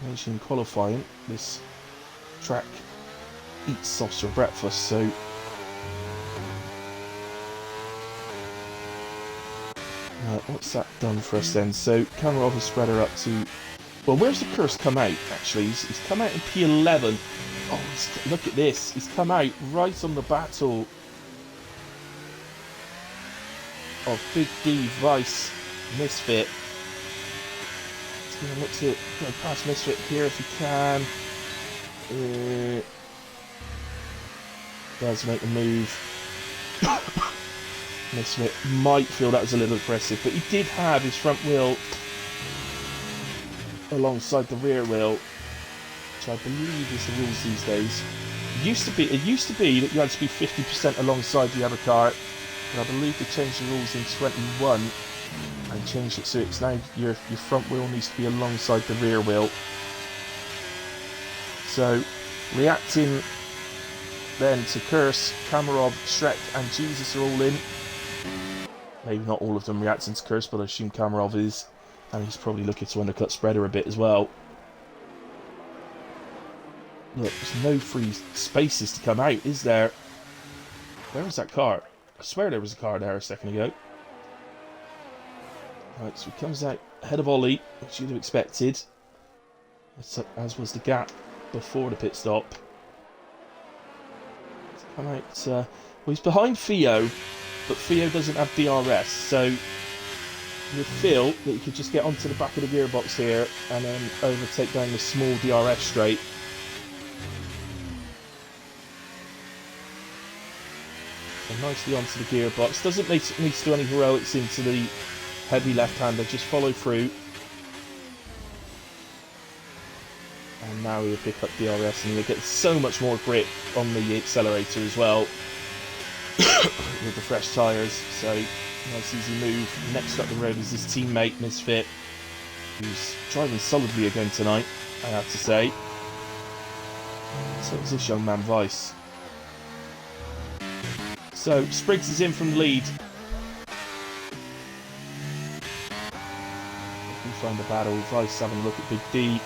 Mentioning qualifying, this track eats softs for breakfast, so what's that done for us then? So Kamarov has spread her up to, well, where's the Curse come out actually? He's come out in P11. Oh, look at this, he's come out right on the battle of Big D, Vice, Misfit. He's going to look to go past Misfit here if he can. Does make a move. Misfit might feel that was a little aggressive, but he did have his front wheel alongside the rear wheel, which I believe is the rules these days. It used to be that you had to be 50% alongside the other car. And I believe they changed the rules in 21 and changed it so it's now your front wheel needs to be alongside the rear wheel. So, reacting then to Curse, Kamarov, Shrek and Jesus are all in. Maybe not all of them reacting to Curse, but I assume Kamarov is. And he's probably looking to undercut Spreader a bit as well. Look, there's no free spaces to come out, is there? Where was that car? I swear there was a car there a second ago. Right, so he comes out ahead of Ollie, which you'd have expected. As was the gap before the pit stop. He's come out, well, he's behind Theo, but Theo doesn't have DRS, so would feel that you could just get onto the back of the gearbox here and then overtake down the small DRS straight. So nicely onto the gearbox. Doesn't need to do any heroics into the heavy left-hander, just follow through. And now he'll pick up DRS and he'll get so much more grip on the accelerator as well with the fresh tyres. So nice easy move. Next up the road is his teammate Misfit, who's driving solidly again tonight, I have to say. So is this young man Vice. So Spriggs is in from the lead. We find the battle. Vice having a look at Big D.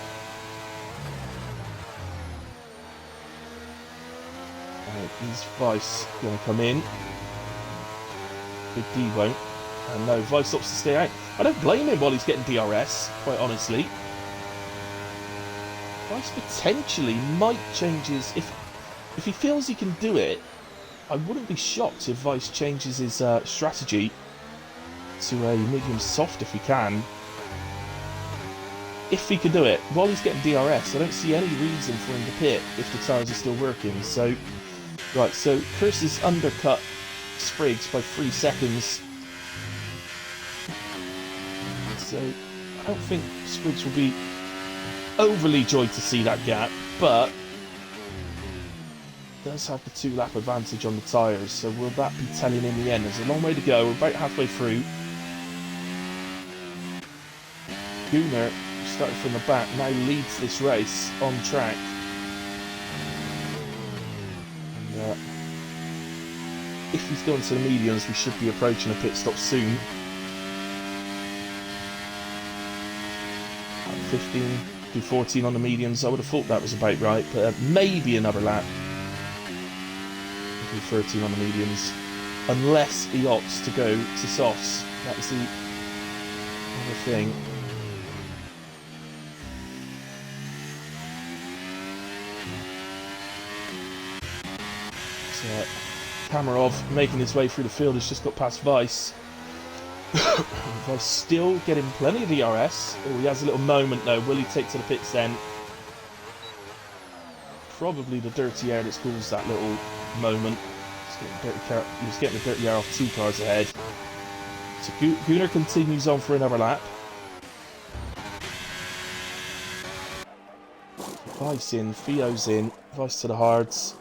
Is Vice going to come in? Big D won't. And no, Vice opts to stay out. I don't blame him while he's getting DRS, quite honestly. Vice potentially might change his... If he feels he can do it, I wouldn't be shocked if Vice changes his strategy to a medium soft if he can. If he can do it. While he's getting DRS, I don't see any reason for him to pit if the tyres are still working. So, right, so Chris has undercut Spriggs by 3 seconds. So, I don't think Spriggs will be overly joyed to see that gap, but does have the 2-lap advantage on the tyres, so will that be telling in the end? There's a long way to go, we're about halfway through. Gunnar, started from the back, now leads this race on track. And, if he's going to the mediums, we should be approaching a pit stop soon. 15 to 14 on the mediums, I would have thought that was about right, but maybe another lap. 13 on the mediums, unless he opts to go to softs. That's the other thing. So, Kamarov making his way through the field has just got past Vice. Vice still getting plenty of DRS. Oh, he has a little moment though. Will he take to the pits then? Probably the dirty air that's caused that little moment. He was getting the dirty air off 2 cars ahead. So Gunnar continues on for another lap. Vice in, Theo's in. Vice to the hards,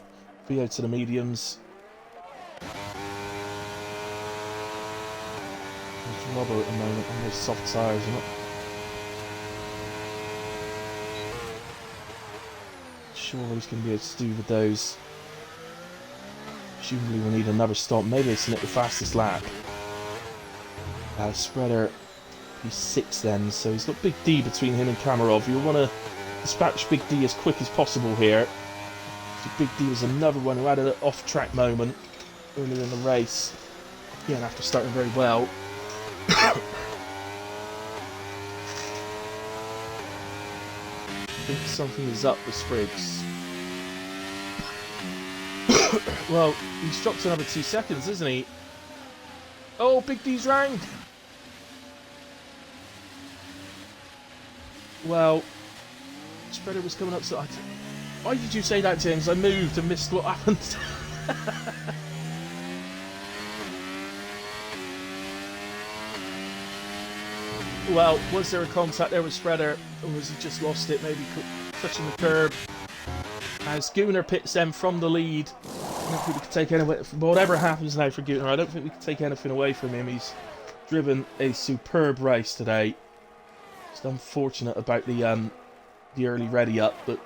Theo to the mediums. There's Robbo at the moment on those soft tyres, I'm not sure what he's going to be able to do with those. Presumably we'll need another stop. Maybe it's not the fastest lap. Spreader, he's 6 then, so he's got Big D between him and Kamarov. You'll want to dispatch Big D as quick as possible here. So Big D was another one who had an off-track moment earlier in the race. Again, after starting very well. I think something is up with Spriggs. Well, he's dropped another 2 seconds, isn't he? Oh, Big D's round! Well, Spreader was coming up, so why did you say that, James? I moved and missed what happened. Well, was there a contact there with Spreader, or has he just lost it, maybe touching the curb? As Gunnar pits them from the lead. I don't think we can take anything, whatever happens now for Gunnar, I don't think we can take anything away from him. He's driven a superb race today. Just unfortunate about the early ready up, but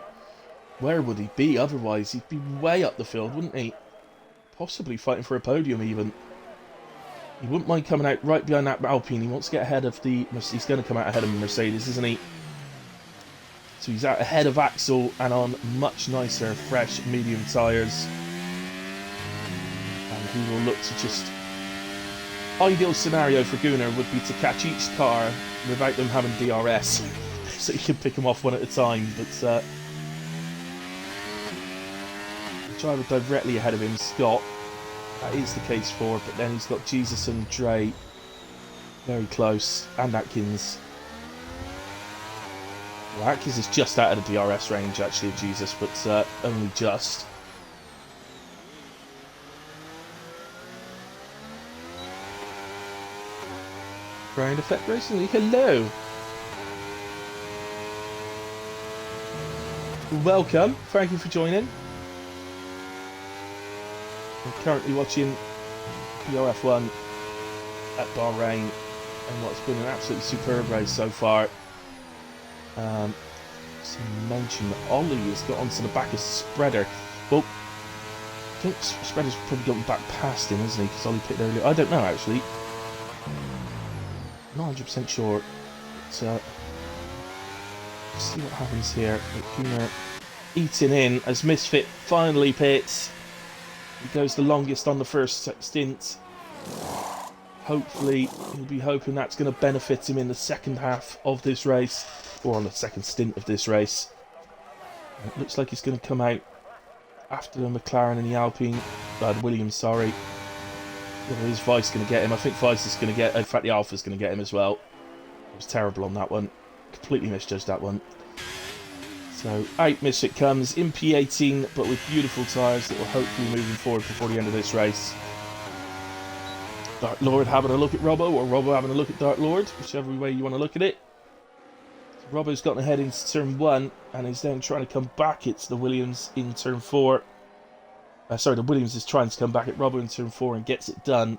where would he be otherwise? He'd be way up the field, wouldn't he? Possibly fighting for a podium even. He wouldn't mind coming out right behind that Alpine. He wants to get ahead of the... He's going to come out ahead of Mercedes, isn't he? So he's out ahead of Axel and on much nicer, fresh, medium tyres. And he will look to just... Ideal scenario for Gunnar would be to catch each car without them having DRS. So you can pick them off one at a time. But the driver directly ahead of him, Scott. That is the case for, but then he's got Jesus and Dre Very close. And Atkins. Well, Atkins is just out of the DRS range, actually, of Jesus, but only just. Ground Effect Racing, hello! Welcome, thank you for joining. I'm currently watching PRF1 at Bahrain and what's been an absolutely superb race so far. So mention that Ollie has got onto the back of Spreader. Well, I think Spreader's probably gotten back past him, hasn't he? Because Ollie picked earlier. I don't know actually. Not 100% sure. So let's see what happens here. Gunnar eating in as Misfit finally pits. He goes the longest on the first stint. Hopefully, he'll be hoping that's going to benefit him in the second half of this race, or on the second stint of this race. It looks like he's going to come out after the McLaren and the Alpine, the Williams, sorry. Is Vice going to get him? I think Vice is going to get, in fact the Alpha's going to get him as well. I was terrible on that one. Completely misjudged that one. So out Misfit comes in P18, but with beautiful tyres that will hopefully move him forward before the end of this race. Dark Lord having a look at Robbo, or Robbo having a look at Dark Lord, whichever way you want to look at it. So Robbo's gotten ahead into turn 1 and is then trying to come back. It's the Williams in turn 4. Sorry, the Williams is trying to come back at Robbo in turn 4 and gets it done.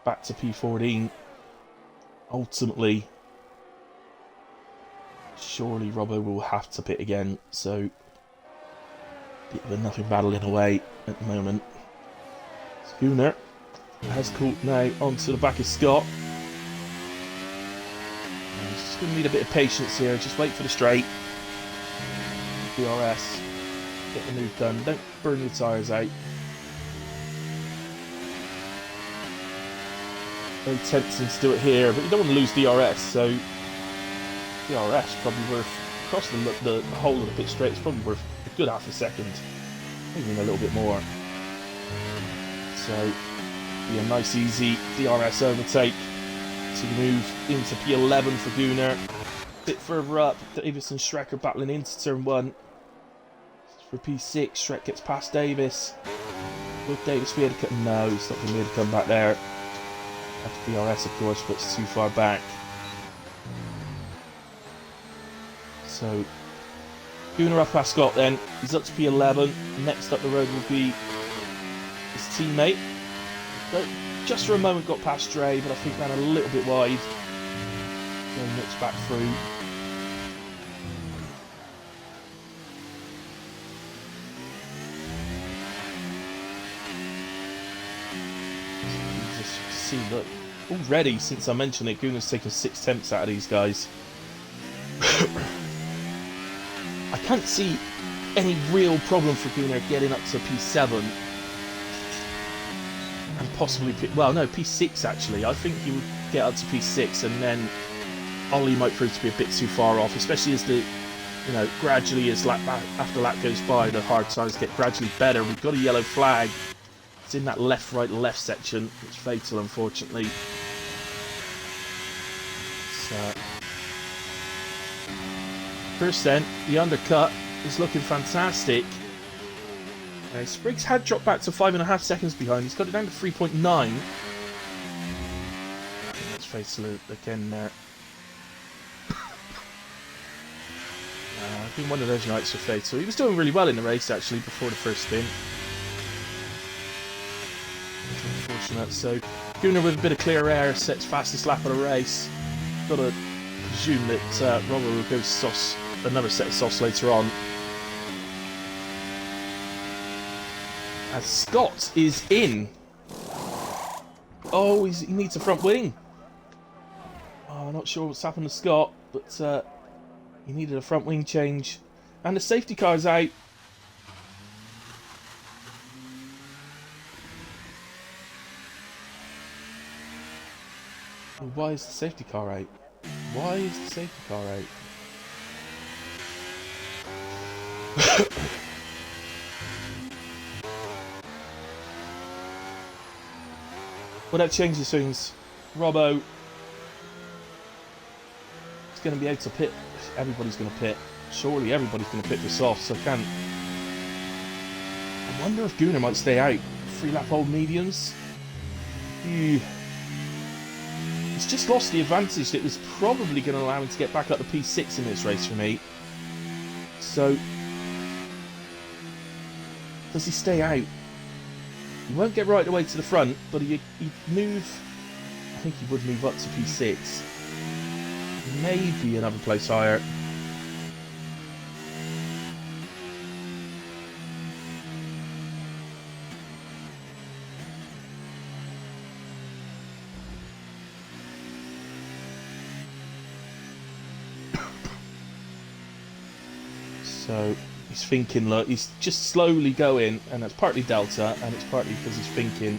Back to P14. Ultimately, surely Robbo will have to pit again. So, bit of a nothing battle in a way at the moment. Schooner has caught now onto the back of Scott. And he's just going to need a bit of patience here. Just wait for the straight. DRS. Get the move done. Don't burn your tyres out. Very tempting to do it here, but you don't want to lose DRS, so DRS probably worth, across the whole of the pit straight, it's probably worth a good half a second, maybe even a little bit more. So, be a nice easy DRS overtake to move into P11 for Gunnar. A bit further up, Davis and Shrek are battling into turn 1. For P6, Shrek gets past Davis. Will Davis be able to come? No, he's not going to be able to come back there. After DRS, of course, but it's too far back. So, Gunnar up past Scott then. He's up to P11. Next up the road will be his teammate. But just for a moment got past Dre, but I think ran a little bit wide. Going next back through. See, look, already since I mentioned it, Gunnar's taken 6 tenths out of these guys. I can't see any real problem for Gunnar getting up to P7 and possibly P6 actually. I think he would get up to P6 and then Ollie might prove to be a bit too far off, especially as gradually as lap after lap goes by, the hard tyres get gradually better. We've got a yellow flag. It's in that left, right, left section. It's fatal, unfortunately. So, first then, the undercut is looking fantastic. Spriggs had dropped back to 5.5 seconds behind. He's got it down to 3.9. I think that's fatal again there. Been one of those nights for fatal. He was doing really well in the race actually before the first stint. Unfortunate. So Gunnar with a bit of clear air sets fastest lap of the race. Got to presume that Robert will go softs, another set of softs later on. As Scott is in. Oh, he needs a front wing. Oh, I'm not sure what's happened to Scott, but he needed a front wing change. And the safety car's out. Why is the safety car out? Why is the safety car out? Well, that changes things. Robbo going to be able to pit. Everybody's going to pit. Surely everybody's going to pit for softs. So I can't. I wonder if Gunnar might stay out. 3-lap old mediums. He's just lost the advantage that was probably going to allow him to get back up to P6 in this race for me. So, does he stay out? He won't get right away to the front, but he'd move. I think he would move up to P6. Maybe another place higher. So he's thinking, look, he's just slowly going, and that's partly Delta, and it's partly because he's thinking.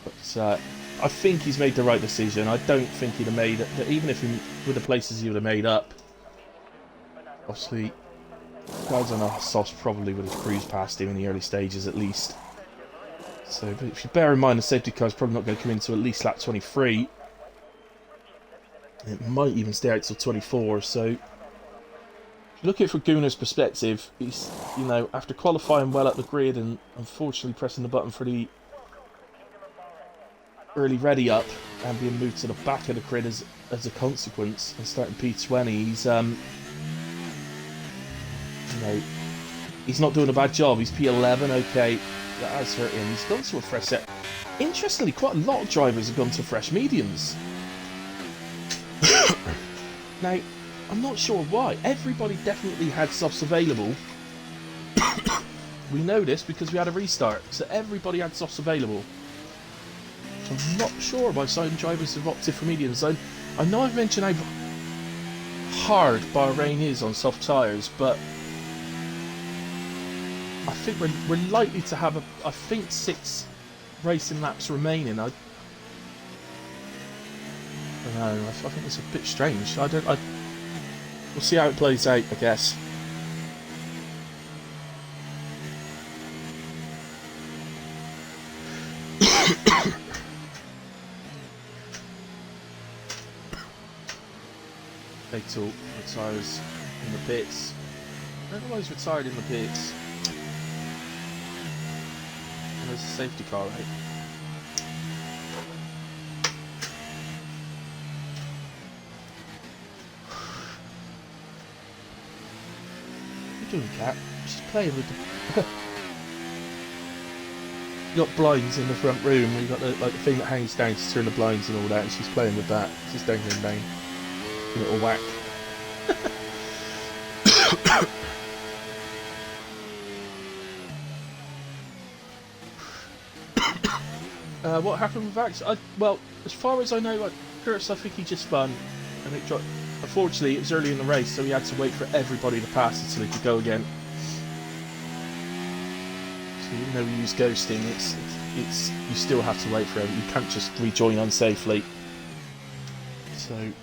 But I think he's made the right decision. I don't think he'd have made it, even if he, with the places he would have made up. Obviously, guys on our softs probably would have cruised past him in the early stages at least. So, but if you bear in mind the safety car's probably not going to come into at least lap 23. It might even stay out till 24, so. Look at it from Gunnar's perspective, he's, you know, after qualifying well up the grid and unfortunately pressing the button for the early ready up and being moved to the back of the grid as a consequence and starting P20, he's, you know, he's not doing a bad job. He's P11, okay, that has hurt him. He's gone to a fresh set. Interestingly, quite a lot of drivers have gone to fresh mediums. Now, I'm not sure why. Everybody definitely had softs available. We know this because we had a restart. So everybody had softs available. So I'm not sure why some drivers have opted for mediums. I know I've mentioned how hard Bahrain is on soft tyres, but I think we're likely to have, I think, 6 racing laps remaining. I don't know. I think it's a bit strange. We'll see how it plays out, I guess. Fatal retires in the pits. I don't know why he's retired in the pits. And there's a safety car, right? Doing, Cat? She's playing with the. You got blinds in the front room. You got the thing that hangs down to turn the blinds and all that, and she's playing with that. She's dangling down. A little whack. What happened with Vax? Well, as far as I know, Curtis, I think he just spun, and it dropped. Unfortunately, it was early in the race, so he had to wait for everybody to pass until he could go again. So even though we use ghosting, it's you still have to wait for him. You can't just rejoin unsafely. So.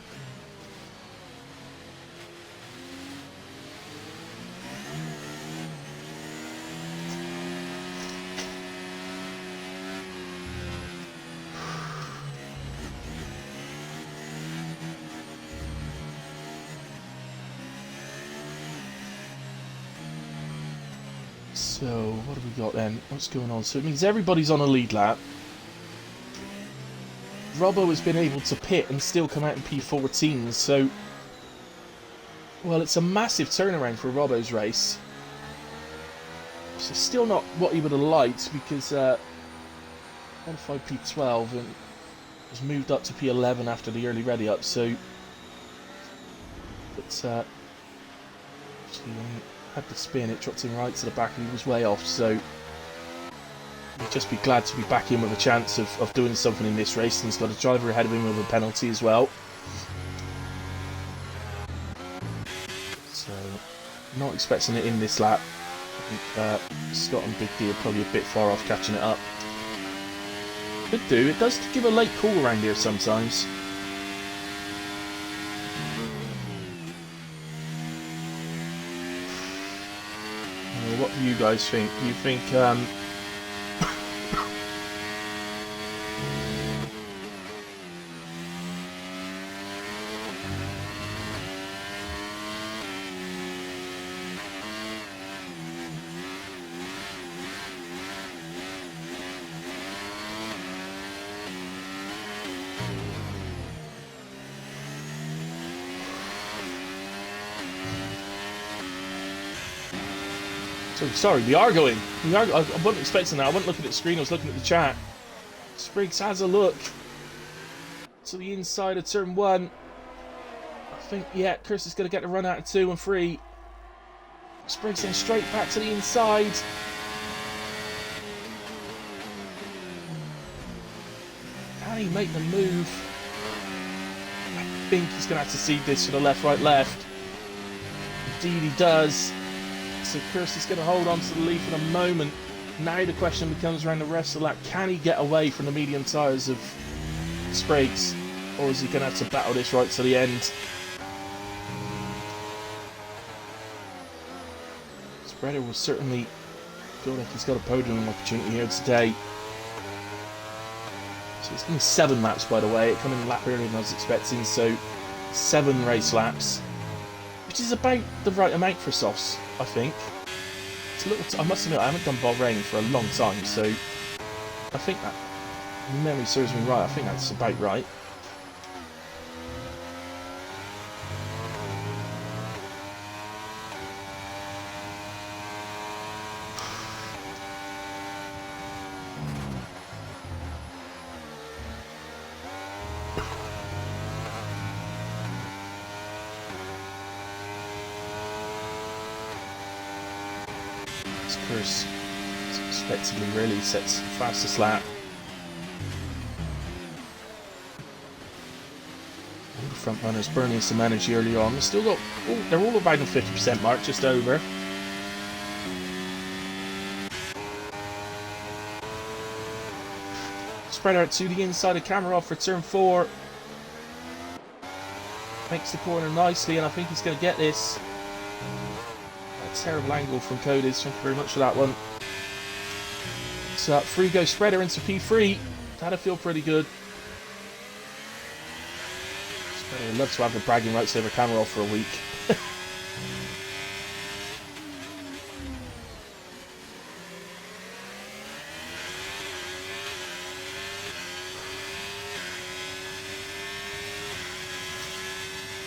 So, what have we got then? What's going on? So it means everybody's on a lead lap. Robbo has been able to pit and still come out in P14, so... Well, it's a massive turnaround for Robbo's race. So still not what he would have liked, because qualified P12 and was moved up to P11 after the early ready up, so... But, had the spin, it dropped him right to the back and he was way off, so he'd just be glad to be back in with a chance of doing something in this race, and he's got a driver ahead of him with a penalty as well. So, not expecting it in this lap. I think Scott and Big D are probably a bit far off catching it up. Could do, it does give a late call around here sometimes. What do you guys think? Do you think So sorry, we are going. I wasn't expecting that. I wasn't looking at the screen. I was looking at the chat. Spriggs has a look to the inside of turn 1. I think, yeah, Chris is going to get the run out of 2 and 3. Spriggs then straight back to the inside. Can he make the move? I think he's going to have to cede this for the left, right, left. Indeed he does. So Chris is going to hold on to the lead for the moment. Now the question becomes around the rest of the lap. Can he get away from the medium tyres of Spriggs? Or is he going to have to battle this right to the end? Spreader will certainly feel like he's got a podium opportunity here today. So it's going to be 7 laps, by the way. It came in a lap earlier than I was expecting. So 7 race laps, which is about the right amount for softs, I think. It's a little I must admit, I haven't done Bahrain for a long time, so I think that, if memory serves me right, I think that's about right. Curse expectedly really sets the fastest lap. All the front runners burning some energy early on. They've still got, they're all about the 50% mark, just over. Spread out to the inside of camera off for turn 4. Makes the corner nicely, and I think he's going to get this. Terrible angle from Codis, thank you very much for that one. So free go Spreader into P3. That'll feel pretty good. Spreader would love to have the bragging rights over camera off for a week.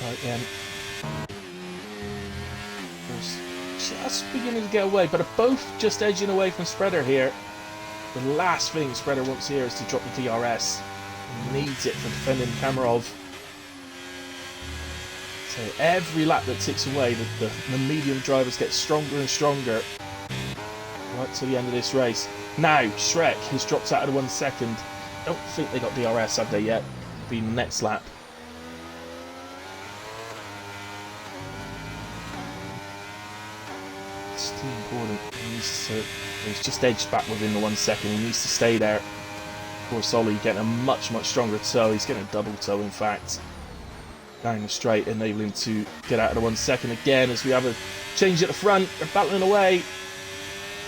Right then. Just beginning to get away, but are both just edging away from Spreader here. The last thing Spreader wants here is to drop the DRS. He needs it for defending Kamarov. So every lap that ticks away, the medium drivers get stronger and stronger. Right to the end of this race. Now, Shrek has dropped out of the 1 second. Don't think they got DRS, have they yet? Be the next lap. Too important. He's just edged back within the 1 second. He needs to stay there. Of course, Ollie getting a much stronger toe. He's getting a double toe, in fact, down the straight, enabling him to get out of the 1 second again. As we have a change at the front, they're battling away.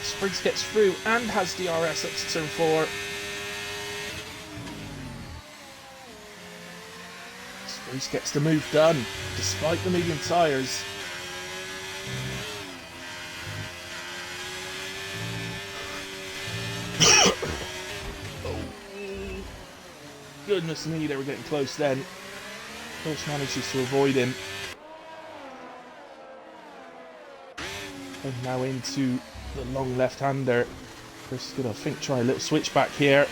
Spriggs gets through and has DRS up to turn 4. Spriggs gets the move done despite the medium tyres. Goodness me, they were getting close then. Chris manages to avoid him. And now into the long left-hander. Chris is going to, I think, try a little switch back here.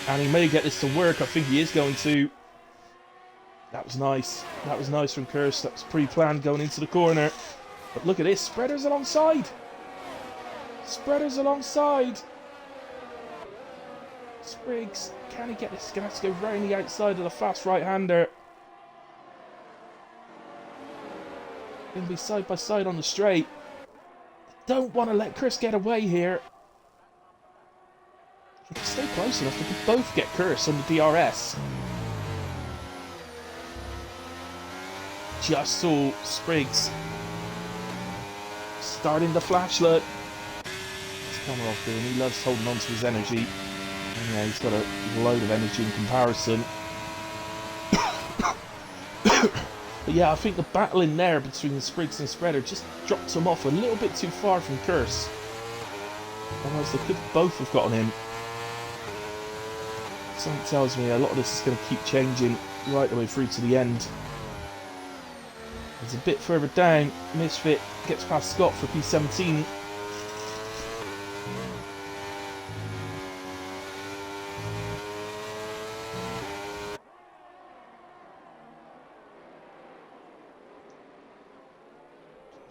And he may get this to work. I think he is going to. That was nice. That was nice from Chris. That was pre-planned going into the corner. But look at this. Spreader's alongside. Spreader's alongside. Spriggs, can he get this? He's going to have to go round the outside of the fast right-hander. Going to be side by side on the straight. Don't want to let Chris get away here. If they stay close enough, they can both get Chris on the DRS. Just saw Spriggs starting to flash, look. It's coming off doing. He loves holding on to his energy. Yeah, he's got a load of energy in comparison. But yeah, I think the battle in there between the Spriggs and Spreader just dropped him off a little bit too far from Curse. Otherwise, they could both have gotten him. Something tells me a lot of this is going to keep changing right the way through to the end. It's a bit further down. Misfit gets past Scott for P17.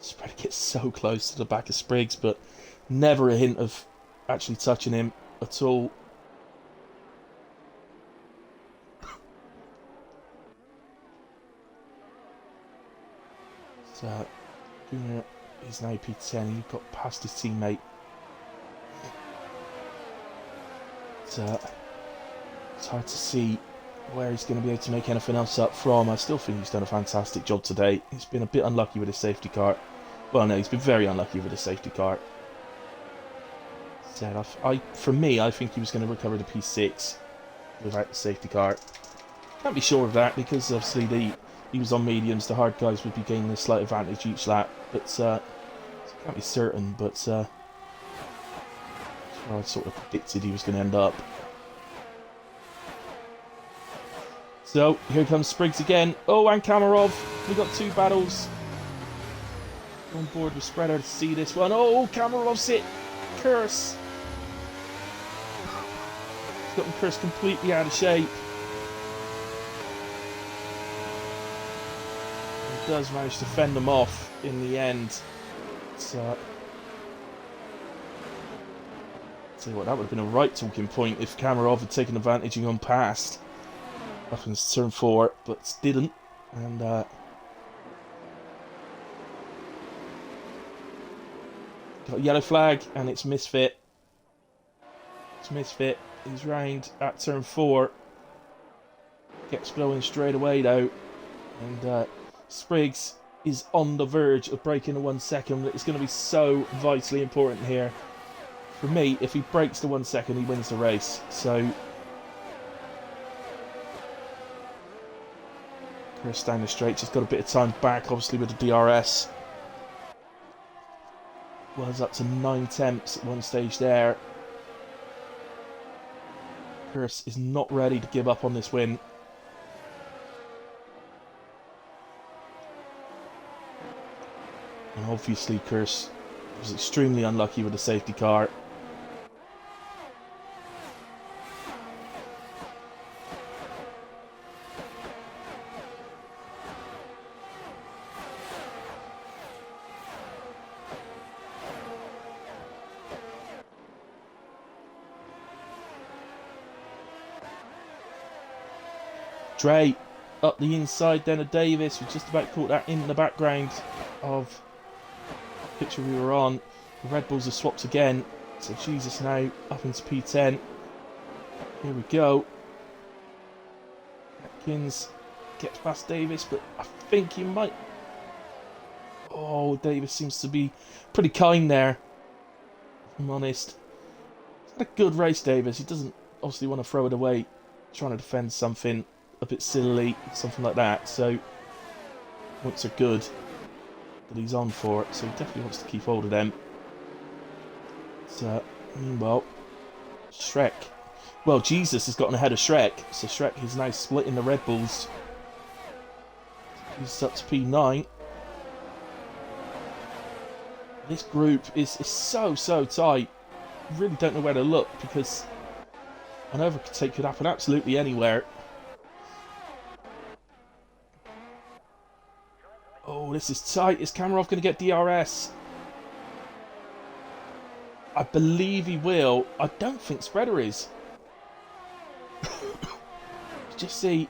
Spreader gets so close to the back of Spriggs, but never a hint of actually touching him at all. So, Gunnar is now P10. He got past his teammate. So, it's hard to see where he's going to be able to make anything else up from. I still think he's done a fantastic job today. He's been a bit unlucky with his safety car. Well, no, he's been very unlucky with his safety car. So, for me, I think he was going to recover the P6 without the safety car. Can't be sure of that because obviously he was on mediums. The hard guys would be gaining a slight advantage each lap, but can't be certain. But I sort of predicted he was going to end up. So, here comes Spriggs again. Oh, and Kamarov. We got two battles. On board with Spreader to see this one. Oh, Kamarov's hit Curse. He's gotten Curse completely out of shape. He does manage to fend them off in the end. So, tell you what, that would have been a right talking point if Kamarov had taken advantage and gone past up in turn 4, but didn't, and got a yellow flag, and it's Misfit. It's Misfit. He's round at turn 4. Gets going straight away though, and Spriggs is on the verge of breaking the 1 second. It's going to be so vitally important here. For me, if he breaks the 1 second, he wins the race. So. Chris down the straight, just got a bit of time back, obviously with the DRS. Was up to 9 tenths at one stage there. Chris is not ready to give up on this win. And obviously Chris was extremely unlucky with the safety car. Dre up the inside then of Davis. We just about caught that in the background of the picture we were on. The Red Bulls are swapped again. So Jesus now up into P10. Here we go. Atkins gets past Davis, but I think he might... Oh, Davis seems to be pretty kind there, if I'm honest. He's had a good race, Davis. He doesn't obviously want to throw it away, trying to defend something a bit silly, something like that. So points are good that he's on for it, so he definitely wants to keep hold of them. So meanwhile, Shrek, well, Jesus has gotten ahead of Shrek, so Shrek is now splitting the Red Bulls. He's up to P9. This group is so tight. I really don't know where to look because an overtake could happen absolutely anywhere. Oh, this is tight. Is Kamarov going to get DRS? I believe he will. I don't think Spreader is. Just see,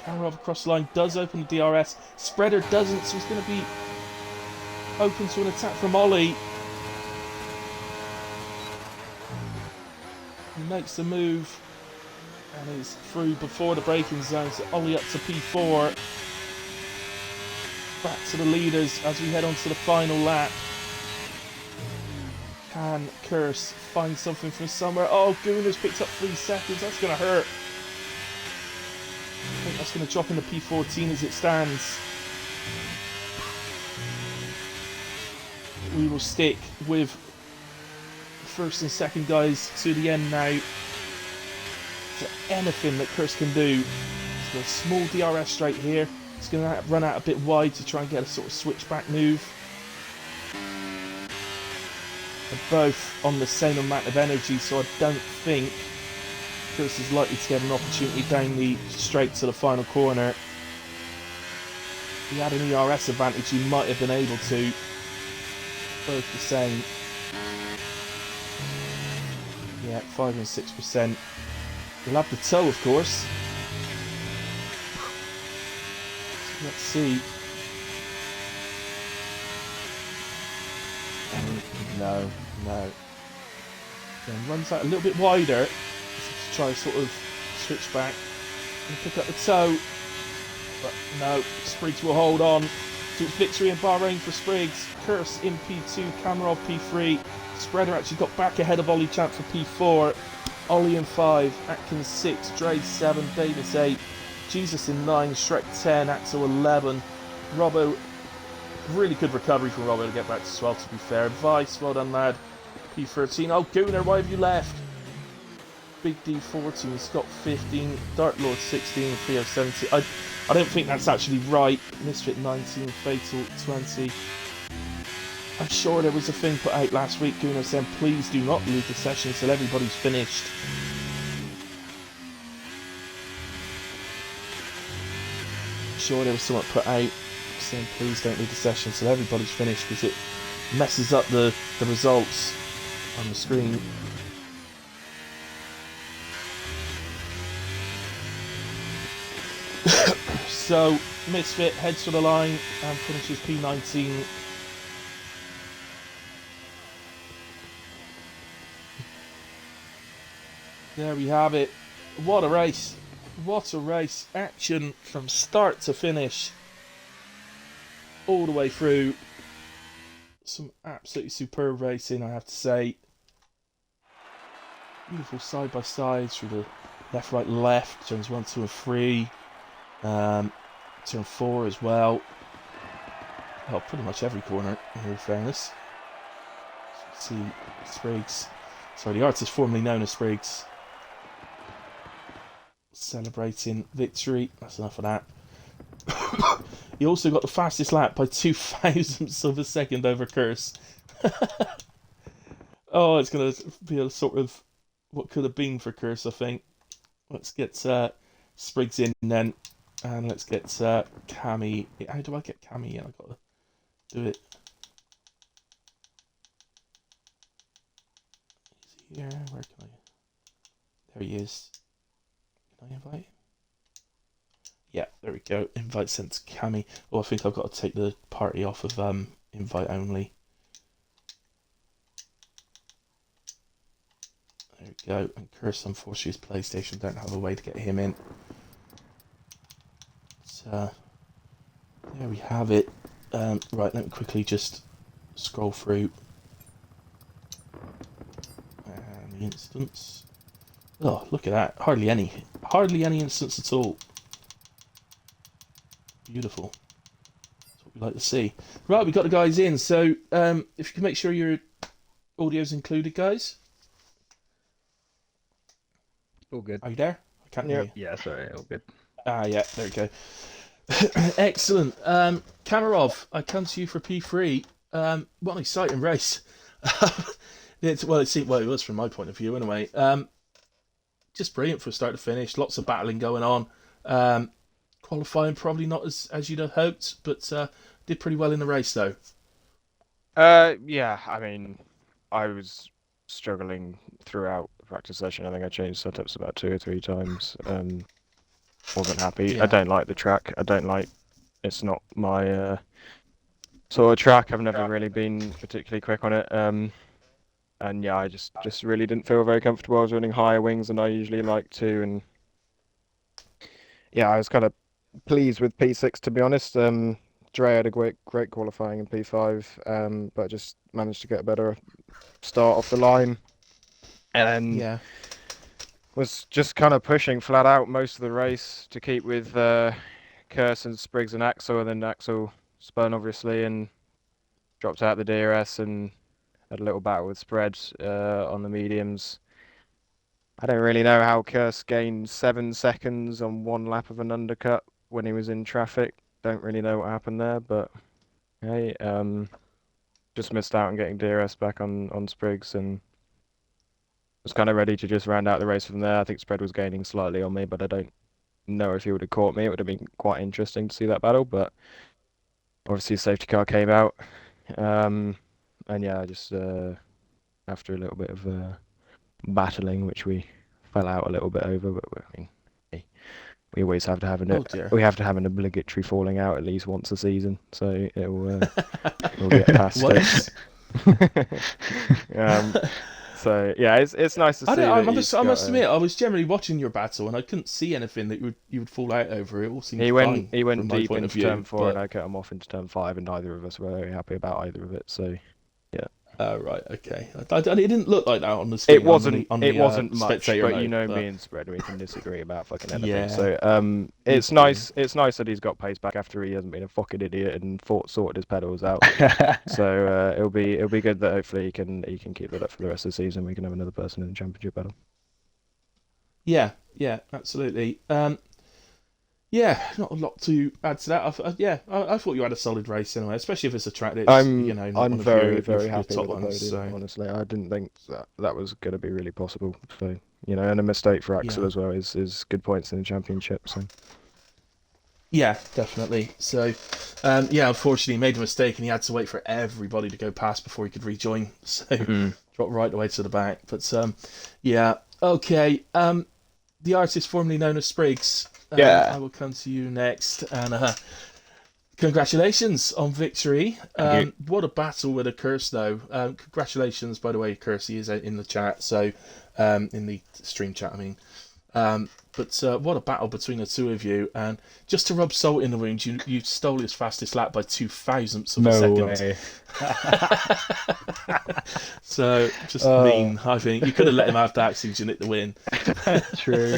Kamarov across the line does open the DRS. Spreader doesn't, so he's going to be open to an attack from Ollie. He makes the move and is through before the braking zone. So Ollie up to P4. Back to the leaders as we head on to the final lap. Can Curse find something from somewhere? Oh, Gunnar's picked up 3 seconds. That's going to hurt. I think that's going to drop into P14 as it stands. We will stick with the first and second guys to the end now. Is there anything that Curse can do? He's got a small DRS straight here. He's going to run out a bit wide to try and get a sort of switchback move. They're both on the same amount of energy, so I don't think Curse is likely to get an opportunity down the straight to the final corner. If he had an ERS advantage, he might have been able to. both the same. Yeah, 5 and 6%. We'll have the toe, of course. So let's see. No. Then runs out a little bit wider. To try sort of switch back and pick up the toe. But no, Spriggs will hold on to victory in Bahrain for Spriggs. Curse in P2, Kamarov P3. Spreader actually got back ahead of Ollie Champ for P4. Ollie in 5, Atkins 6, Dre 7, Davis 8, Jesus in 9, Shrek 10, Axel 11. Robbo, really good recovery from Robbo to get back to 12, to be fair. Vice, well done lad. P13, oh Gooner, why have you left? Big D 14, Scott 15, Dark Lord 16, Theo 17. I don't think that's actually right. Misfit 19, Fatal 20. I'm sure there was a thing put out last week, Gooner saying please do not leave the session until everybody's finished. I'm sure there was something put out saying please don't leave the session until everybody's finished because it messes up the results on the screen. So Misfit heads for the line and finishes P19. There we have it. What a race. What a race. Action from start to finish. All the way through. Some absolutely superb racing, I have to say. Beautiful side by side through the left, right, left. Turns 1, 2 and 3. Turn 4 as well. Oh, pretty much every corner, in all fairness. So you see Spriggs. Sorry, the artist formerly known as Spriggs. Celebrating victory. That's enough of that. He also got the fastest lap by 2 thousandths of a second over Curse. Oh, it's going to be a sort of what could have been for Curse, I think. Let's get Spriggs in then. And let's get Cammy. How do I get Cammy in? I've got to do it. Is he here? Where can I? There he is. Can I invite? Yeah, there we go. Invite sent to Cammy. Oh, I think I've got to take the party off of invite only. There we go. And Curse, unfortunately, his PlayStation don't have a way to get him in. So, there we have it. Right, let me quickly just scroll through. And the instance. Oh, look at that. Hardly any instance at all. Beautiful. That's what we like to see. Right, we got the guys in. So, if you can make sure your audio's included, guys. All good. Are you there? I can't hear you. Yeah, sorry, all good. Yeah, there we go. Excellent. Kamarov, I come to you for P3. What an exciting race. It was from my point of view anyway. Just brilliant from start to finish. Lots of battling going on. Qualifying probably not as you'd have hoped, but did pretty well in the race though. Yeah, I mean, I was struggling throughout the practice session. I think I changed setups about 2 or 3 times. Wasn't happy. Yeah. I don't like the track. It's not my sort of track. I've never really been particularly quick on it. And yeah, I just really didn't feel very comfortable. I was running higher wings than I usually like to, and yeah, I was kind of pleased with P6 to be honest. Dre had a great qualifying in P5, but just managed to get a better start off the line, and then Yeah. was just kind of pushing flat out most of the race to keep with Kirsten, Spriggs, and Axel, and then Axel spun obviously and dropped out the DRS and had a little battle with Spread on the mediums. I don't really know how Kurse gained 7 seconds on 1 lap of an undercut when he was in traffic. Don't really know what happened there, but hey, just missed out on getting DRS back on Spriggs and was kind of ready to just round out the race from there. I think Spread was gaining slightly on me, but I don't know if he would have caught me. It would have been quite interesting to see that battle, but obviously safety car came out. And And yeah, just after a little bit of battling, which we fell out a little bit over, but I mean, hey, we always have to have Oh dear. we have to have an obligatory falling out at least once a season, so we'll get past What? it. So yeah, it's nice to see that he's I got must admit, I was generally watching your battle, and I couldn't see anything that you would fall out over. It all seemed he fine went from my deep point of into turn view. 4, and I cut him off into turn 5, and neither of us were very happy about either of it. So yeah. Oh right, okay. It didn't look like that on the screen. It wasn't much, spectator but note, you know me and Spread, we can disagree about fucking anything. Yeah. So it's nice that he's got pace back after he hasn't been a fucking idiot and sorted his pedals out. So it'll be good that hopefully he can keep that up for the rest of the season. We can have another person in the championship battle. Yeah, absolutely. Yeah, not a lot to add to that. I thought you had a solid race anyway, especially if it's a track that's I'm very very happy top with the ones. podium, So. honestly, I didn't think that was going to be really possible. So and a mistake for Axel as well is good points in the championship. So. Yeah, definitely. So, unfortunately, he made a mistake and he had to wait for everybody to go past before he could rejoin. So, dropped right away to the back. But, okay. The artist formerly known as Spriggs. I will come to you next. And congratulations on victory. What a battle with a curse, though. Congratulations, by the way, Curse. He is in the chat. So, in the stream chat, I mean. But what a battle between the two of you. And just to rub salt in the wound, you stole his fastest lap by 0.02 of a second. Way. So, just mean, I think. You could have let him have that since you nicked the win. True.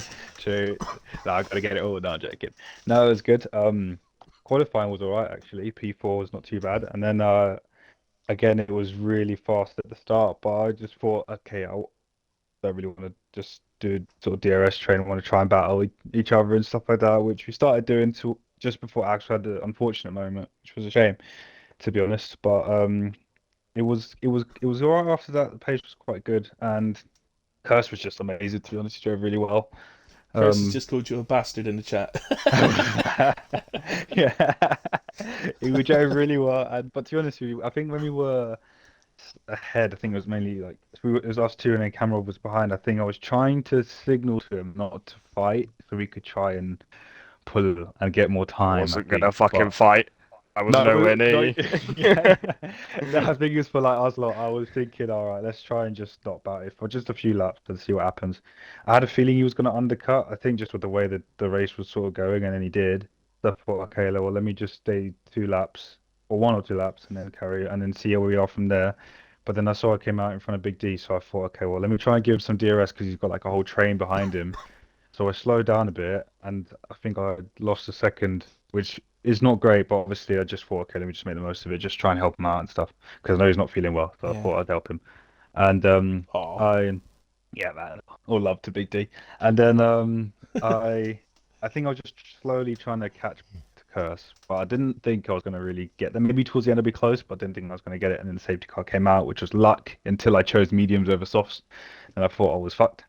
No, I gotta get it all. No, I'm joking. No, it was good. Qualifying was alright actually. P4 was not too bad. And then again, it was really fast at the start, but I just thought, okay, I don't really want to just do sort of DRS train. I want to try and battle each other and stuff like that, which we started doing just before Axel had the unfortunate moment, which was a shame, to be honest. But it was alright after that. The pace was quite good, and Curse was just amazing. To be honest, he drove really well. Curse has just called you a bastard in the chat. Yeah, he drove really well. But to be honest with you, I think when we were ahead, I think it was mainly like it was us two and then Cameron was behind. I think I was trying to signal to him not to fight so we could try and pull and get more time. I wasn't gonna fucking fight. I was nowhere near you. Yeah. I think it's for like us lot. I was thinking, all right, let's try and just not bat it for just a few laps and see what happens. I had a feeling he was going to undercut. I think just with the way that the race was sort of going, and then he did. So I thought, okay, well, let me just stay 2 laps or 1 or 2 laps and then carry it and then see where we are from there. But then I saw I came out in front of Big D, so I thought, okay, well, let me try and give him some DRS because he's got like a whole train behind him. So I slowed down a bit, and I think I lost a second, which is not great, but obviously I just thought, okay, let me just make the most of it, just try and help him out and stuff, because I know he's not feeling well, so I thought I'd help him. And yeah, man, all love to Big D. And then I think I was just slowly trying to catch to Curse, but I didn't think I was going to really get them. Maybe towards the end I'd be close, but I didn't think I was going to get it. And then the safety car came out, which was luck until I chose mediums over softs, and I thought I was fucked.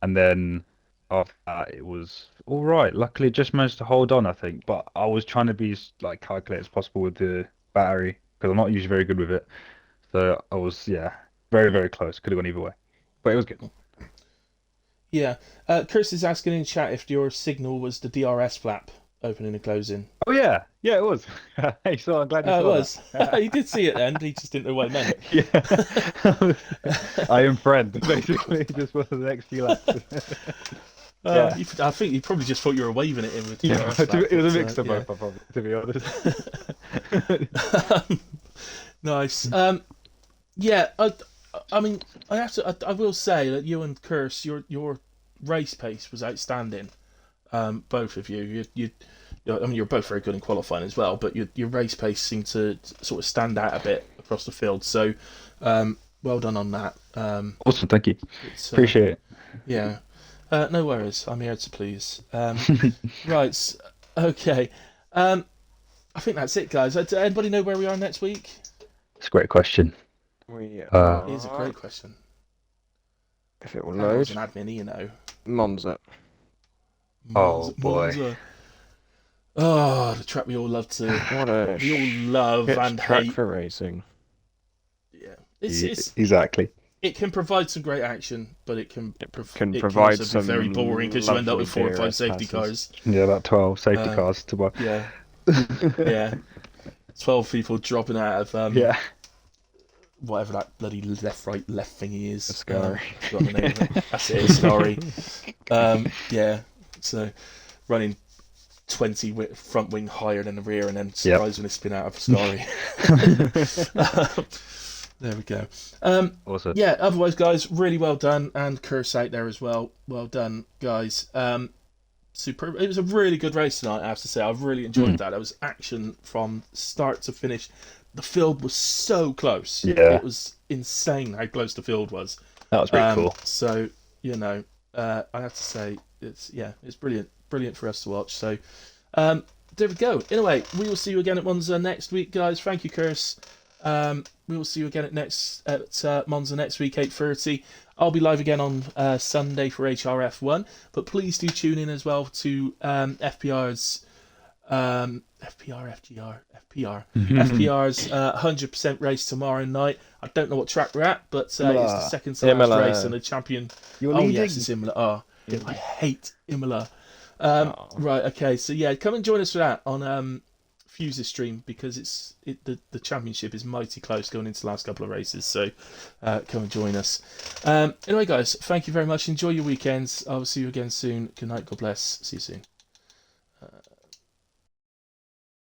And then after that, it was all right. Luckily, it just managed to hold on, I think. But I was trying to be as like calculated as possible with the battery because I'm not usually very good with it. So I was, very, very close. Could have gone either way, but it was good. Yeah. Chris is asking in chat if your signal was the DRS flap opening and closing. Oh yeah, it was. Hey, so I'm glad you saw it was. He did see it then. He just didn't know what it meant. Yeah. I am friend, basically, just for the next few laps. I think he probably just thought you were waving it in with DRS flap, it was a mix of both, probably, to be honest. Nice. I mean, I will say that you and Curse, your race pace was outstanding. Both of you. I mean, you're both very good in qualifying as well, but your race pace seemed to sort of stand out a bit across the field. So, well done on that. Awesome, thank you. Appreciate it. Yeah. No worries. I'm here to please. Right. Okay. I think that's it, guys. Does anybody know where we are next week? It's a great question. It is a great question. If it will load. An admin, you know. Monza. Oh boy. Monza. Oh, the track we all love to. We all love and track hate. for racing. Yeah. It's Exactly. it can provide some great action, but it can Can it provide also be very some boring because you end up with 4 or 5 DRS safety passes. cars. Yeah, about 12 safety Um, cars to buy. Yeah, yeah, 12 people dropping out of Yeah. whatever that bloody left thingy is. Ascari. Forgot the name of it. That's it, Ascari. Yeah, so running 20 front wing higher than the rear, and then surprised when they spin out of Ascari. There we go. Awesome. Yeah, otherwise, guys, really well done, and Curse out there as well. Well done, guys. Super. It was a really good race tonight, I have to say. I really enjoyed that. There was action from start to finish. The field was so close. Yeah. It was insane how close the field was. That was pretty cool. So, I have to say, it's brilliant for us to watch. So, there we go. Anyway, we will see you again at Monza next week, guys. Thank you, Curse. We will see you again at Monza next week, 8:30. I'll be live again on Sunday for HRF1, but please do tune in as well to FPR's FPR's 100% race tomorrow night. I don't know what track we're at, but it's the second to last race and the champion. You're leading. Yes, it's Imola. Oh, I hate Imola. Right, okay, so yeah, come and join us for that on Fuse's stream, because the championship is mighty close going into the last couple of races, so come and join us. Anyway, guys, thank you very much. Enjoy your weekends. I'll see you again soon. Good night, God bless. See you soon.